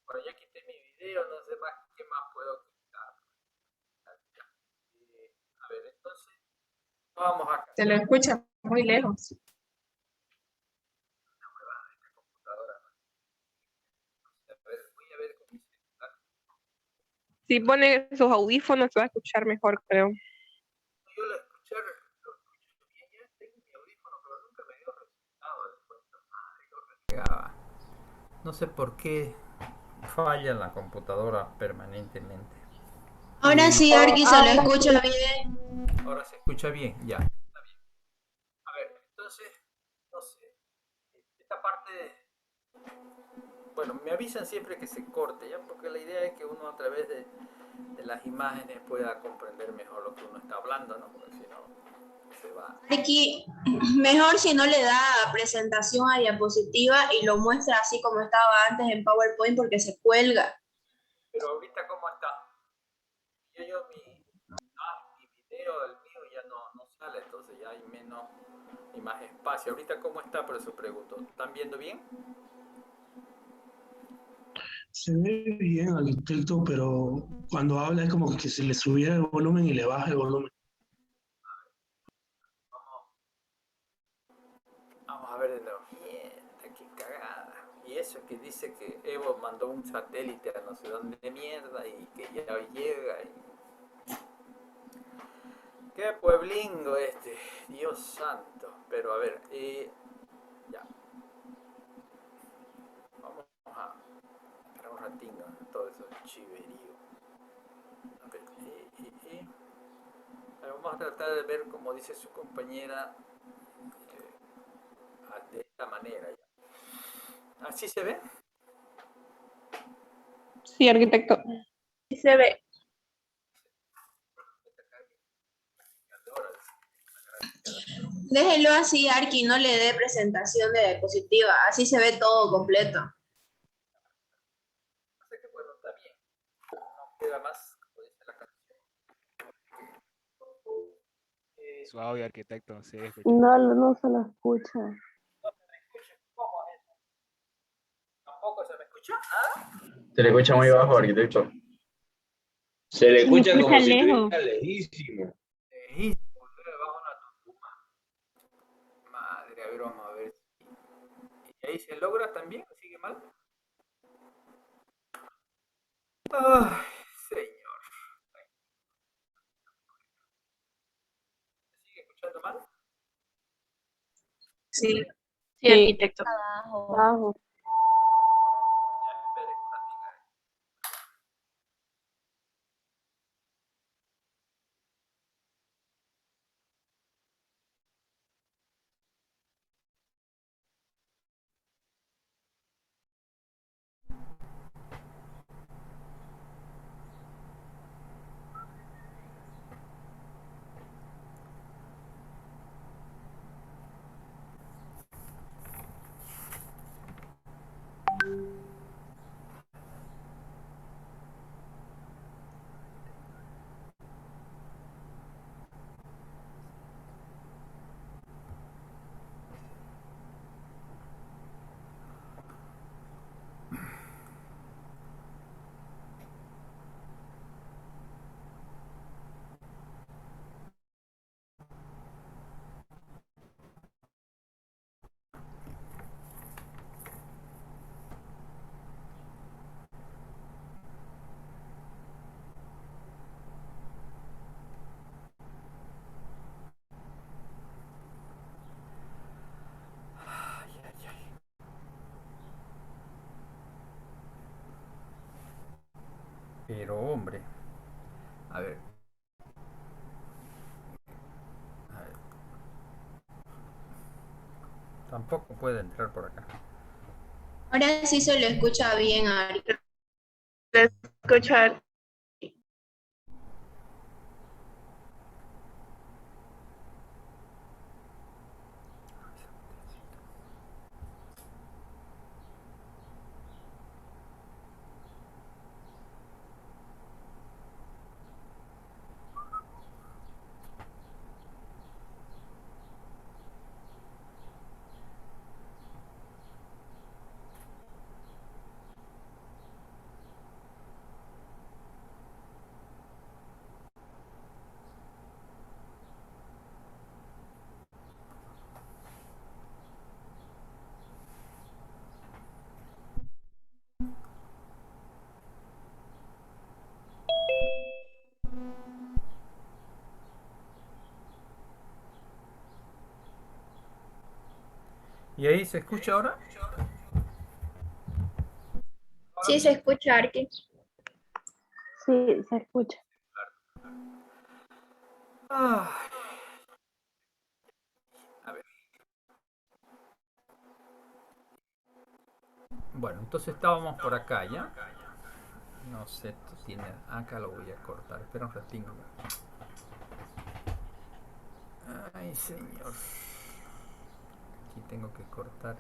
Speaker 3: Bueno, ya quité mi video, no sé más qué más puedo quitar. A ver, entonces, vamos acá.
Speaker 1: Se lo escucha muy lejos.
Speaker 3: Computadora. Voy a ver con mi celular.
Speaker 4: Si pone sus audífonos se va a escuchar mejor, creo.
Speaker 3: Yo lo escuché bien, ya tengo mi audífono, pero nunca me dio resultado después. Madre, yo renegaba. No sé por qué falla la computadora permanentemente.
Speaker 1: Ahora sí, Arqui, se lo escucha bien.
Speaker 3: Ahora se escucha bien, ya. Está bien. A ver, entonces, no sé. Esta parte, bueno, me avisan siempre que se corte, ¿ya? Porque la idea es que uno a través de las imágenes pueda comprender mejor lo que uno está hablando, ¿no? Porque si no, se va.
Speaker 1: Arqui, mejor si no le da presentación a diapositiva y lo muestra así como estaba antes en PowerPoint porque se cuelga.
Speaker 3: Pero ahorita, ¿cómo está? Mi video, el mío ya no sale, entonces ya hay menos y más espacio. Ahorita, ¿cómo está? Por eso pregunto. ¿Están viendo bien?
Speaker 5: se ve bien, arquitecto, pero cuando habla es como que se le subiera el volumen y le baja el volumen.
Speaker 3: Vamos a ver de nuevo. Mierda, qué cagada. Y eso que dice que Evo mandó un satélite a no sé dónde de mierda y que ya llega. Qué pueblingo este, Dios santo. Pero a ver, ya. Vamos a esperar un ratinho todo eso chiverío. A ver, a ver, vamos a tratar de ver como dice su compañera de esta manera. Ya. ¿Así se ve?
Speaker 4: Sí, arquitecto.
Speaker 1: Sí se ve. Déjelo así, Arqui, no le dé presentación de diapositiva. Así se ve todo completo.
Speaker 3: Así que bueno, está bien. No queda más, como dice la canción.
Speaker 2: Su audio, arquitecto, sí, escucha.
Speaker 8: no se lo escucha.
Speaker 3: No se me escucha. ¿Cómo es eso? ¿Tampoco se me escucha? ¿Nada?
Speaker 9: Se le escucha muy bajo, arquitecto. Se le escucha como si estuviera lejísimo.
Speaker 3: Lejísimo, bajo una tucuma. Madre, a ver, vamos a ver. ¿Y ahí se logra también? ¿Sigue mal? Ay, señor. ¿Se sigue escuchando mal?
Speaker 1: Sí,
Speaker 4: Sí.
Speaker 1: arquitecto.
Speaker 7: Abajo.
Speaker 8: Bajo.
Speaker 3: Ya, espere, un ratito. Ay, ay, ay. Pero hombre, a ver, a ver, tampoco puede entrar por acá.
Speaker 1: Ahora sí se lo escucha bien, Arqui.
Speaker 4: Se escucha
Speaker 3: ¿Y ahí se escucha ahora?
Speaker 1: Sí, se escucha, Arqui.
Speaker 8: Sí, se escucha.
Speaker 3: A ver. Bueno, entonces estábamos por acá, ¿ya? No sé, esto tiene... Acá lo voy a cortar. Espera un ratito. Ay, señor. Aquí tengo que cortar.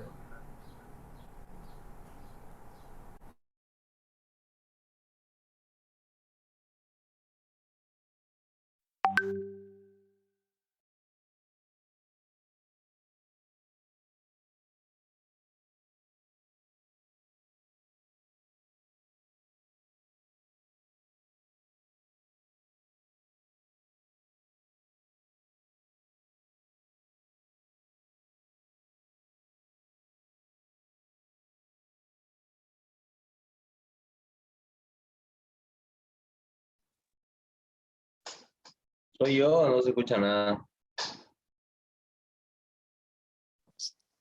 Speaker 9: ¿Soy yo o no se escucha nada?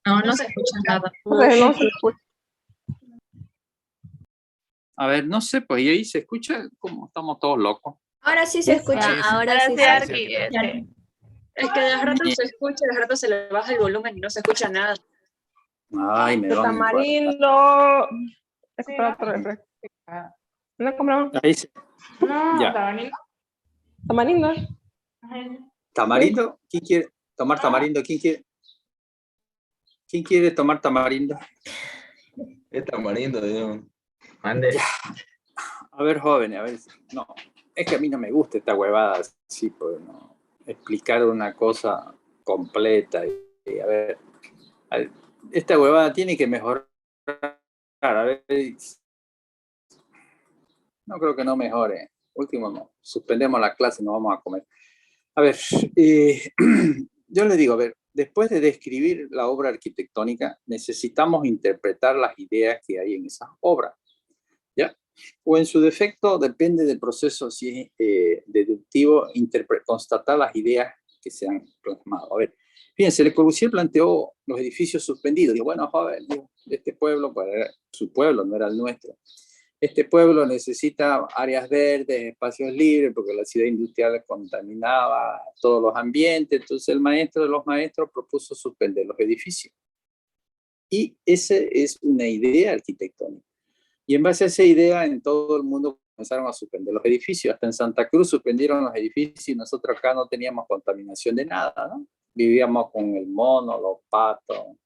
Speaker 10: No, no se escucha nada.
Speaker 4: No se escucha.
Speaker 3: A ver, no sé, pues ahí se escucha como estamos todos locos.
Speaker 1: Ahora sí se escucha.
Speaker 2: Sí, sí.
Speaker 7: Ahora sí.
Speaker 2: Sí, sí,
Speaker 10: Arqui,
Speaker 2: Arqui.
Speaker 10: es que de rato se escucha, de rato se le baja el volumen y no se escucha nada.
Speaker 3: Ay, me
Speaker 4: De
Speaker 3: van a
Speaker 4: tamarindo. Espera, ¿no compramos?
Speaker 3: Ahí se... Ya.
Speaker 4: Tamarindo.
Speaker 3: ¿Tamarindo? ¿Quién quiere tomar tamarindo? ¿Quién quiere tomar tamarindo?
Speaker 9: Es tamarindo, Dios. Mande.
Speaker 3: A ver, jóvenes, a ver. No, es que a mí no me gusta esta huevada así, pues, no. Explicar una cosa completa. A ver, esta huevada tiene que mejorar. A ver, no creo que no mejore. Último, no. Suspendemos la clase, no vamos a comer. A ver, yo les digo, a ver, después de describir la obra arquitectónica, necesitamos interpretar las ideas que hay en esas obras, ¿ya? O en su defecto, depende del proceso, si es deductivo, constatar las ideas que se han plasmado. A ver, fíjense, Le Corbusier planteó los edificios suspendidos. Digo, bueno, joven, este pueblo, pues era su pueblo, no era el nuestro. Este pueblo necesita áreas verdes, espacios libres, porque la ciudad industrial contaminaba todos los ambientes. Entonces el maestro de los maestros propuso suspender los edificios. Y esa es una idea arquitectónica. Y en base a esa idea, en todo el mundo comenzaron a suspender los edificios. Hasta en Santa Cruz suspendieron los edificios y nosotros acá no teníamos contaminación de nada, ¿no? Vivíamos con el mono, los patos.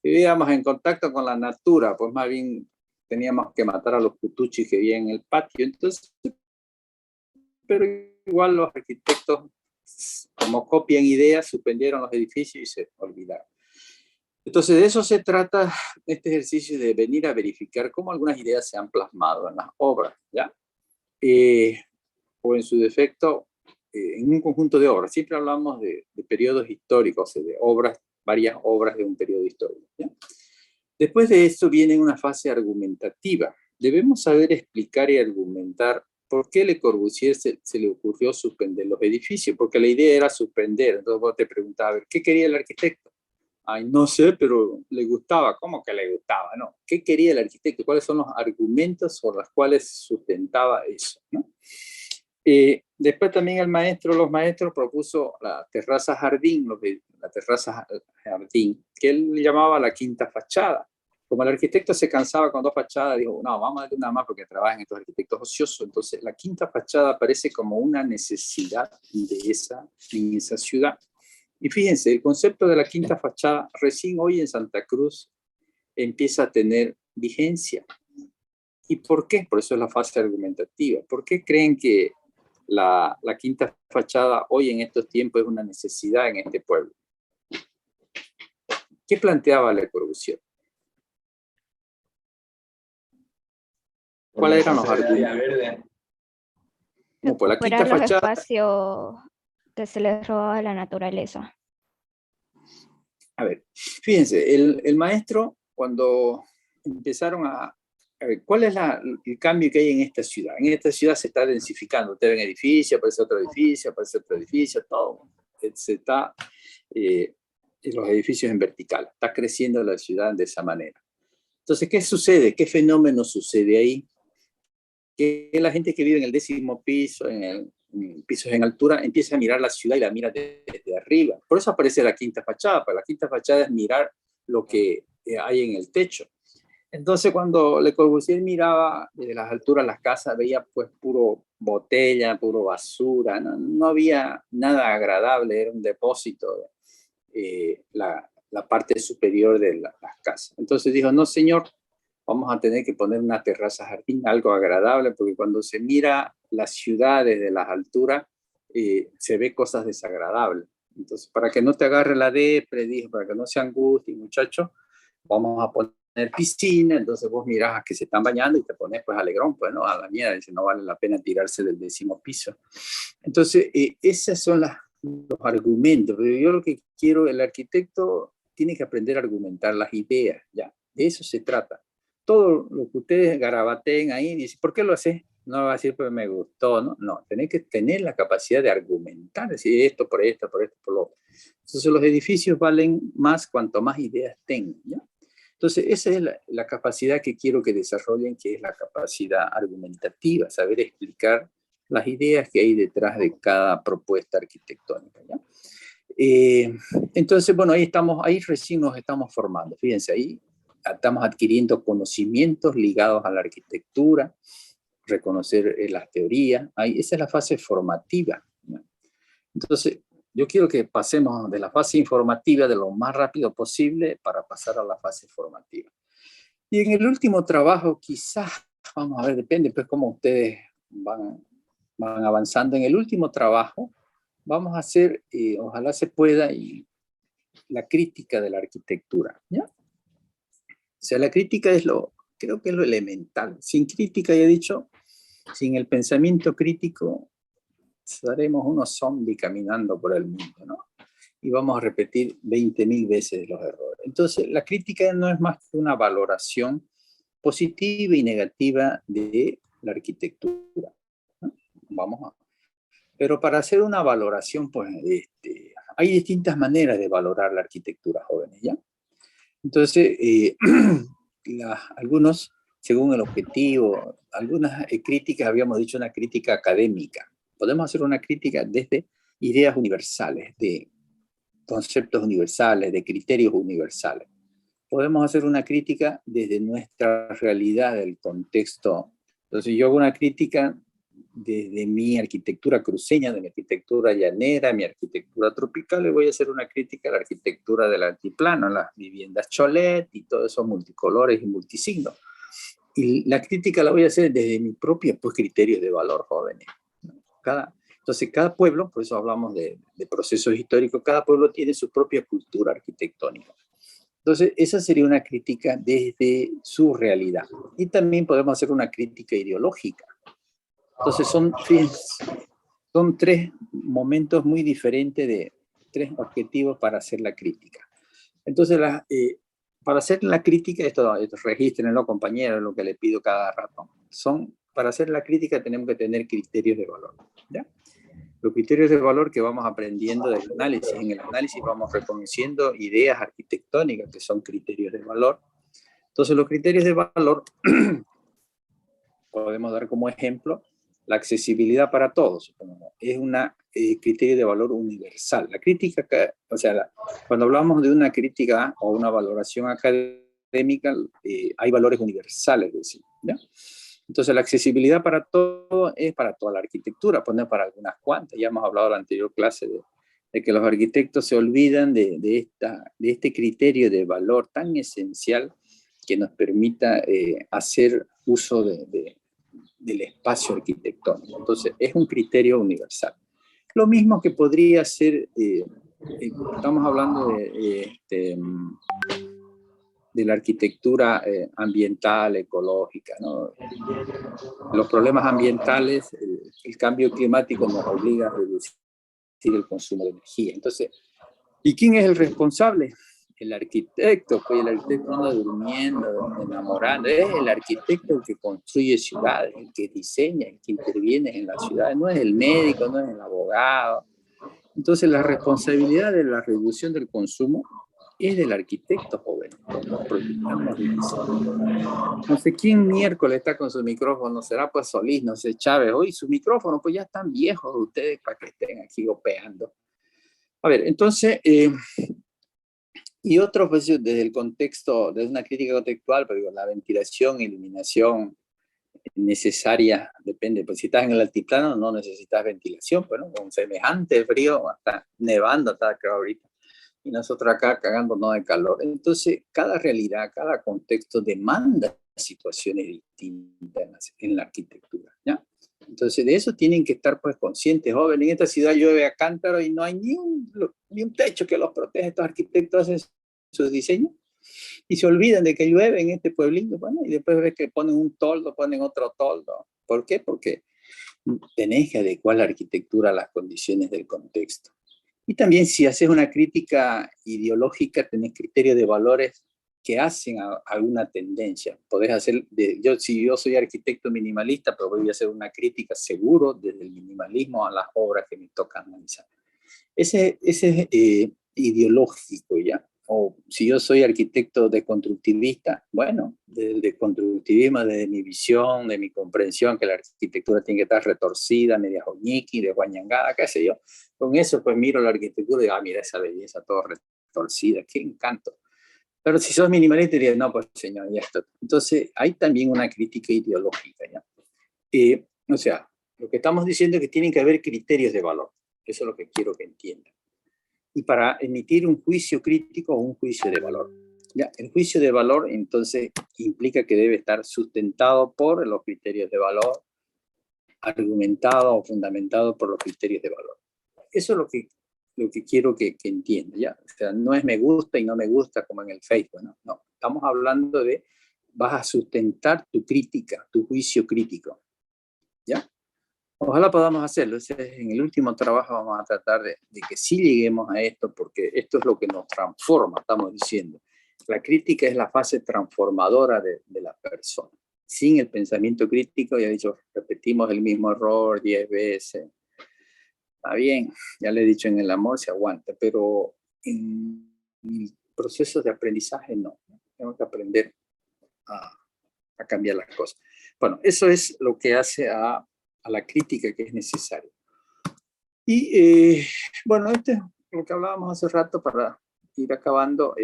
Speaker 3: Vivíamos en contacto con la natura, pues más bien teníamos que matar a los cutuchis que vivían en el patio. Entonces, pero igual los arquitectos, como copian ideas, suspendieron los edificios y se olvidaron. Entonces, de eso se trata este ejercicio de venir a verificar cómo algunas ideas se han plasmado en las obras, ¿ya? O en su defecto, en un conjunto de obras. Siempre hablamos de periodos históricos, de obras, varias obras de un periodo histórico, ¿ya? Después de esto viene una fase argumentativa. Debemos saber explicar y argumentar por qué Le Corbusier se le ocurrió suspender los edificios, porque la idea era suspender. Entonces vos te preguntabas, a ver, ¿qué quería el arquitecto? Ay, no sé, pero le gustaba. ¿Cómo que le gustaba? No. ¿Qué quería el arquitecto? ¿Cuáles son los argumentos por los cuales sustentaba eso, ¿no? Después también los maestros propuso la terraza jardín, que él llamaba la quinta fachada. Como el arquitecto se cansaba con dos fachadas, dijo, no, vamos a darle una más porque trabajan estos arquitectos ociosos. Entonces, la quinta fachada aparece como una necesidad en esa ciudad. Y fíjense, el concepto de la quinta fachada recién hoy en Santa Cruz empieza a tener vigencia. ¿Y por qué? Por eso es la fase argumentativa. ¿Por qué creen que la quinta fachada hoy en estos tiempos es una necesidad en este pueblo? ¿Qué planteaba Le Corbusier? ¿Cuáles eran los argumentos? No, pues la quinta
Speaker 7: Recuperar los
Speaker 3: fachada...
Speaker 7: espacios que se les robaba a la naturaleza.
Speaker 3: A ver, fíjense, el maestro, cuando empezaron a ver, ¿cuál es el cambio que hay en esta ciudad? En esta ciudad se está densificando. Ustedes ven edificio, aparece otro edificio, todo. Se está los edificios en vertical. Está creciendo la ciudad de esa manera. Entonces, ¿qué sucede? ¿Qué fenómeno sucede ahí? Que la gente que vive en el 10º piso, en pisos en altura, empieza a mirar la ciudad y la mira desde arriba. Por eso aparece la quinta fachada, porque la quinta fachada es mirar lo que hay en el techo. Entonces, cuando Le Corbusier miraba desde las alturas las casas, veía pues puro botella, puro basura, no había nada agradable, era un depósito, la parte superior de las casas. Entonces dijo, no señor, vamos a tener que poner una terraza jardín, algo agradable, porque cuando se mira las ciudades desde las alturas, se ve cosas desagradables. Entonces, para que no te agarre la depre, dijo, para que no se angustie, muchacho, vamos a poner piscina. Entonces vos mirás a que se están bañando y te pones pues alegrón, pues, ¿no? A la mierda, dice, no vale la pena tirarse del 10º piso. Entonces, esos son los argumentos. Pero yo lo que quiero, el arquitecto tiene que aprender a argumentar las ideas, ¿ya? De eso se trata. Todo lo que ustedes garabateen ahí, dicen, ¿por qué lo haces? No va a decir, pues me gustó, ¿no? No, tenés que tener la capacidad de argumentar, decir esto, por esto, por esto, por lo otro. Entonces los edificios valen más cuanto más ideas tengan, ¿ya? Entonces esa es la capacidad que quiero que desarrollen, que es la capacidad argumentativa, saber explicar las ideas que hay detrás de cada propuesta arquitectónica, ¿ya? Entonces, bueno, ahí recién nos estamos formando, fíjense, ahí estamos adquiriendo conocimientos ligados a la arquitectura, reconocer las teorías, esa es la fase formativa, ¿no? Entonces, yo quiero que pasemos de la fase informativa de lo más rápido posible para pasar a la fase formativa. Y en el último trabajo, quizás, vamos a ver, depende pues cómo ustedes van avanzando. En el último trabajo, vamos a hacer, ojalá se pueda, la crítica de la arquitectura, ¿ya? O sea, la crítica creo que es lo elemental. Sin crítica, ya he dicho, sin el pensamiento crítico, seremos unos zombies caminando por el mundo, ¿no? Y vamos a repetir 20.000 veces los errores. Entonces, la crítica no es más que una valoración positiva y negativa de la arquitectura, ¿no? Pero para hacer una valoración, pues, hay distintas maneras de valorar la arquitectura, jóvenes, ¿ya? Entonces, algunos, según el objetivo, algunas críticas, habíamos dicho una crítica académica. Podemos hacer una crítica desde ideas universales, de conceptos universales, de criterios universales. Podemos hacer una crítica desde nuestra realidad, del contexto. Entonces, yo hago una crítica desde mi arquitectura cruceña, de mi arquitectura llanera, mi arquitectura tropical, le voy a hacer una crítica a la arquitectura del altiplano, las viviendas cholet y todo eso multicolores y multisignos. Y la crítica la voy a hacer desde mi propio pues, criterios de valor, jóvenes. Entonces, cada pueblo, por eso hablamos de procesos históricos, cada pueblo tiene su propia cultura arquitectónica. Entonces, esa sería una crítica desde su realidad. Y también podemos hacer una crítica ideológica. Entonces, son tres momentos muy diferentes de tres objetivos para hacer la crítica. Entonces, para hacer la crítica, esto regístrenlo, compañeros, lo que le pido cada rato, para hacer la crítica tenemos que tener criterios de valor, ¿ya? Los criterios de valor que vamos aprendiendo del análisis. En el análisis vamos reconociendo ideas arquitectónicas que son criterios de valor. Entonces, los criterios de valor podemos dar como ejemplo la accesibilidad para todos. Es un criterio de valor universal. La crítica, o sea, cuando hablamos de una crítica o una valoración académica, hay valores universales, decimos, ¿ya? Entonces, la accesibilidad para todo es para toda la arquitectura, poner para algunas cuantas. Ya hemos hablado en la anterior clase de que los arquitectos se olvidan de este criterio de valor tan esencial que nos permita hacer uso del espacio arquitectónico. Entonces, es un criterio universal. Lo mismo que podría ser, estamos hablando de la arquitectura ambiental, ecológica, ¿no? Los problemas ambientales, el cambio climático nos obliga a reducir el consumo de energía. Entonces, ¿y quién es el responsable? El arquitecto, pues el arquitecto no anda durmiendo, enamorando, es el arquitecto el que construye ciudades, el que diseña, el que interviene en las ciudades, no es el médico, no es el abogado, Entonces la responsabilidad de la reducción del consumo es del arquitecto joven. No sé quién miércoles está con su micrófono, será pues Solís, no sé, Chávez. Hoy sus micrófonos pues ya están viejos ustedes para que estén aquí opeando. A ver, entonces, y otros pues desde el contexto, desde una crítica contextual, pero digo, la ventilación, iluminación necesaria, depende, pues si estás en el altiplano no necesitas ventilación, pues no, con semejante frío, hasta nevando está acá ahorita. Y nosotros acá cagándonos de calor. Entonces, cada realidad, cada contexto demanda situaciones distintas en la arquitectura, ¿ya? Entonces, de eso tienen que estar pues conscientes, jóvenes. En esta ciudad llueve a cántaro y no hay ni un techo que los proteja. Estos arquitectos hacen sus diseños y se olvidan de que llueve en este pueblito, bueno, y después ves que ponen un toldo, ponen otro toldo. ¿Por qué? Porque tenés que adecuar la arquitectura a las condiciones del contexto. Y también si haces una crítica ideológica, tenés criterios de valores que hacen a alguna tendencia. Podés hacer, si yo soy arquitecto minimalista, pero voy a hacer una crítica seguro desde el minimalismo a las obras que me tocan analizar. Ese es ideológico ya. O si yo soy arquitecto deconstructivista, bueno, desde el deconstructivismo, desde mi visión, de mi comprensión, que la arquitectura tiene que estar retorcida, media joñiqui, de guañangada, qué sé yo. Con eso pues miro la arquitectura y digo, mira esa belleza, todo retorcida, qué encanto. Pero si sos minimalista, dirías, no, pues señor, ya está. Entonces hay también una crítica ideológica, ¿ya? O sea, lo que estamos diciendo es que tienen que haber criterios de valor. Eso es lo que quiero que entiendan. Y para emitir un juicio crítico o un juicio de valor. ¿Ya? El juicio de valor, entonces, implica que debe estar sustentado por los criterios de valor, argumentado o fundamentado por los criterios de valor. Eso es lo que quiero que entiendan, ¿ya? O sea, no es me gusta y no me gusta como en el Facebook, ¿no? No, estamos hablando de, vas a sustentar tu crítica, tu juicio crítico, ¿ya? Ojalá podamos hacerlo. En el último trabajo vamos a tratar de que sí lleguemos a esto, porque esto es lo que nos transforma, estamos diciendo. La crítica es la fase transformadora de la persona. Sin el pensamiento crítico, ya he dicho, repetimos el mismo error 10 veces. Está bien, ya le he dicho, en el amor se aguanta, pero en procesos de aprendizaje no. Tengo que aprender a cambiar las cosas. Bueno, eso es lo que hace a la crítica que es necesaria. Y bueno, esto es lo que hablábamos hace rato para ir acabando.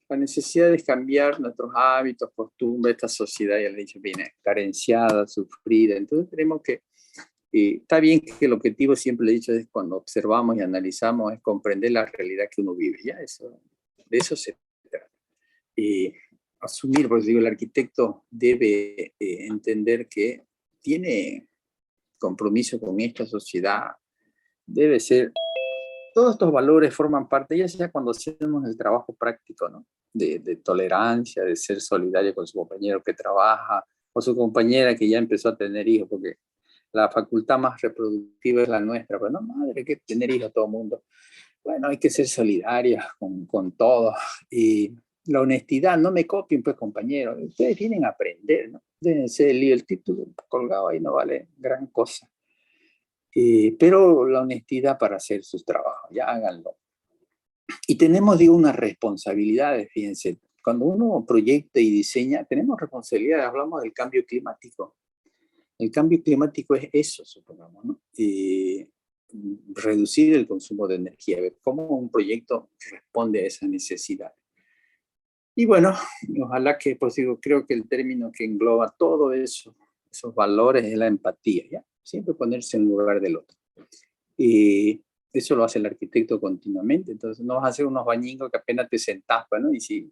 Speaker 3: La necesidad de cambiar nuestros hábitos, costumbres. Esta sociedad, ya le he dicho, viene carenciada, sufrida. Entonces tenemos que, está bien que el objetivo, siempre le he dicho, es cuando observamos y analizamos, es comprender la realidad que uno vive. ¿Ya? De eso se trata. Asumir, pues digo, el arquitecto debe entender que tiene compromiso con esta sociedad, debe ser, todos estos valores forman parte, ya sea cuando hacemos el trabajo práctico, ¿no? De tolerancia, de ser solidario con su compañero que trabaja, o su compañera que ya empezó a tener hijos, porque la facultad más reproductiva es la nuestra, pero no, madre, hay que tener hijos a todo el mundo. Bueno, hay que ser solidarios con todo, y la honestidad, no me copien pues compañeros, ustedes tienen a aprender, ¿no? Déjense el título colgado ahí no vale gran cosa. Pero la honestidad para hacer sus trabajos, ya háganlo. Y tenemos, digo, unas responsabilidades, fíjense, cuando uno proyecta y diseña, tenemos responsabilidades, hablamos del cambio climático. El cambio climático es eso, supongamos, ¿no? Reducir el consumo de energía, ver cómo un proyecto responde a esa necesidad. Y bueno, ojalá que, pues digo, creo que el término que engloba todo eso, esos valores, es la empatía, ¿ya? Siempre ponerse en lugar del otro. Y eso lo hace el arquitecto continuamente, entonces no vas a hacer unos bañingos que apenas te sentás, ¿no? Y si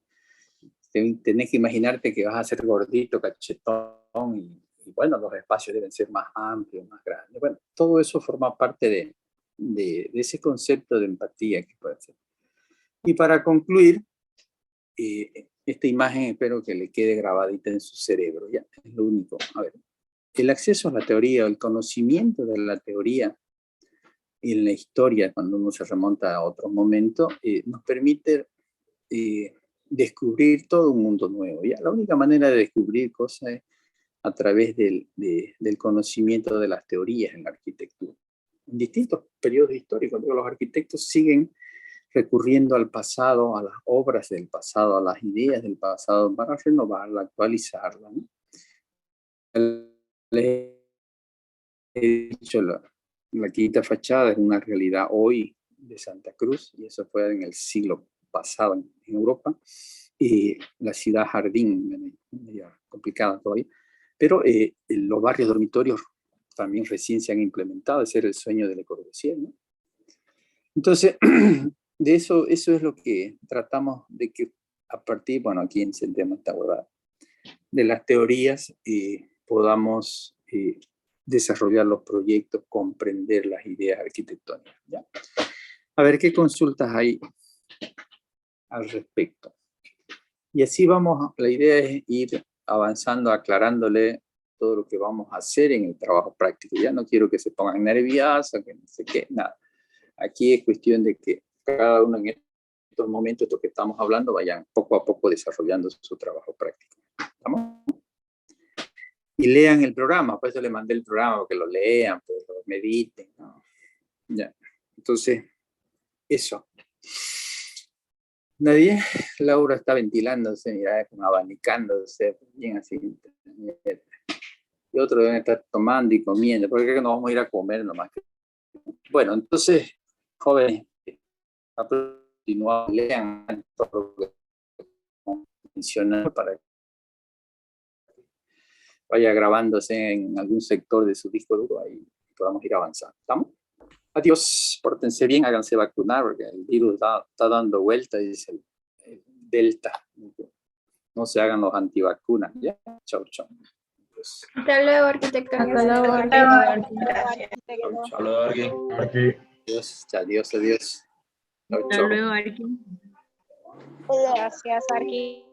Speaker 3: tenés que imaginarte que vas a ser gordito, cachetón, y bueno, los espacios deben ser más amplios, más grandes. Bueno, todo eso forma parte de ese concepto de empatía que puede ser. Y para concluir, esta imagen espero que le quede grabadita en su cerebro, ya, es lo único. A ver, el acceso a la teoría, el conocimiento de la teoría en la historia, cuando uno se remonta a otro momento, nos permite descubrir todo un mundo nuevo, ya. La única manera de descubrir cosas es a través del conocimiento de las teorías en la arquitectura.
Speaker 11: en distintos periodos históricos. Digo, los arquitectos siguen recurriendo al pasado, a las obras del pasado, a las ideas del pasado para renovarla, actualizarla, ¿no? Les he dicho, la quinta fachada es una realidad hoy de Santa Cruz, y eso fue en el siglo pasado en Europa, y la ciudad jardín, media complicada todavía, pero los barrios dormitorios también recién se han implementado. Ese era el sueño de Le Corbusier, ¿no? Entonces, de eso es lo que tratamos de que a partir, bueno, aquí encendemos esta huevada, de las teorías podamos desarrollar los proyectos, comprender las ideas arquitectónicas, ¿ya? A ver qué consultas hay al respecto. Y así vamos, la idea es ir avanzando, aclarándole todo lo que vamos a hacer en el trabajo práctico. Ya no quiero que se pongan nerviosos, que no sé qué, nada. Aquí es cuestión de que cada uno en estos momentos, esto que estamos hablando, vayan poco a poco desarrollando su trabajo práctico. ¿Estamos? Y lean el programa, por eso le mandé el programa, que lo lean, pues lo mediten, ¿no? Ya. Entonces, eso. Nadie, Laura está ventilándose, mira, como abanicándose, bien así. Y otros deben estar tomando y comiendo, porque creo que no vamos a ir a comer nomás. Bueno, entonces, jóvenes, a continuar, lean todo lo que menciona para que vaya grabándose en algún sector de su disco duro, ahí podamos ir avanzando. ¿Estamos? Adiós, pórtense bien, háganse vacunar, porque el virus está dando vuelta, y dice el Delta. No se hagan los antivacunas, ¿ya? Chau, chau. Pues,
Speaker 1: Hasta luego, arquitecto.
Speaker 8: Hasta luego,
Speaker 11: chau, chau. Adiós, adiós. Chau,
Speaker 12: Hasta
Speaker 11: chau.
Speaker 12: luego, Arqui.
Speaker 7: Gracias, Arqui.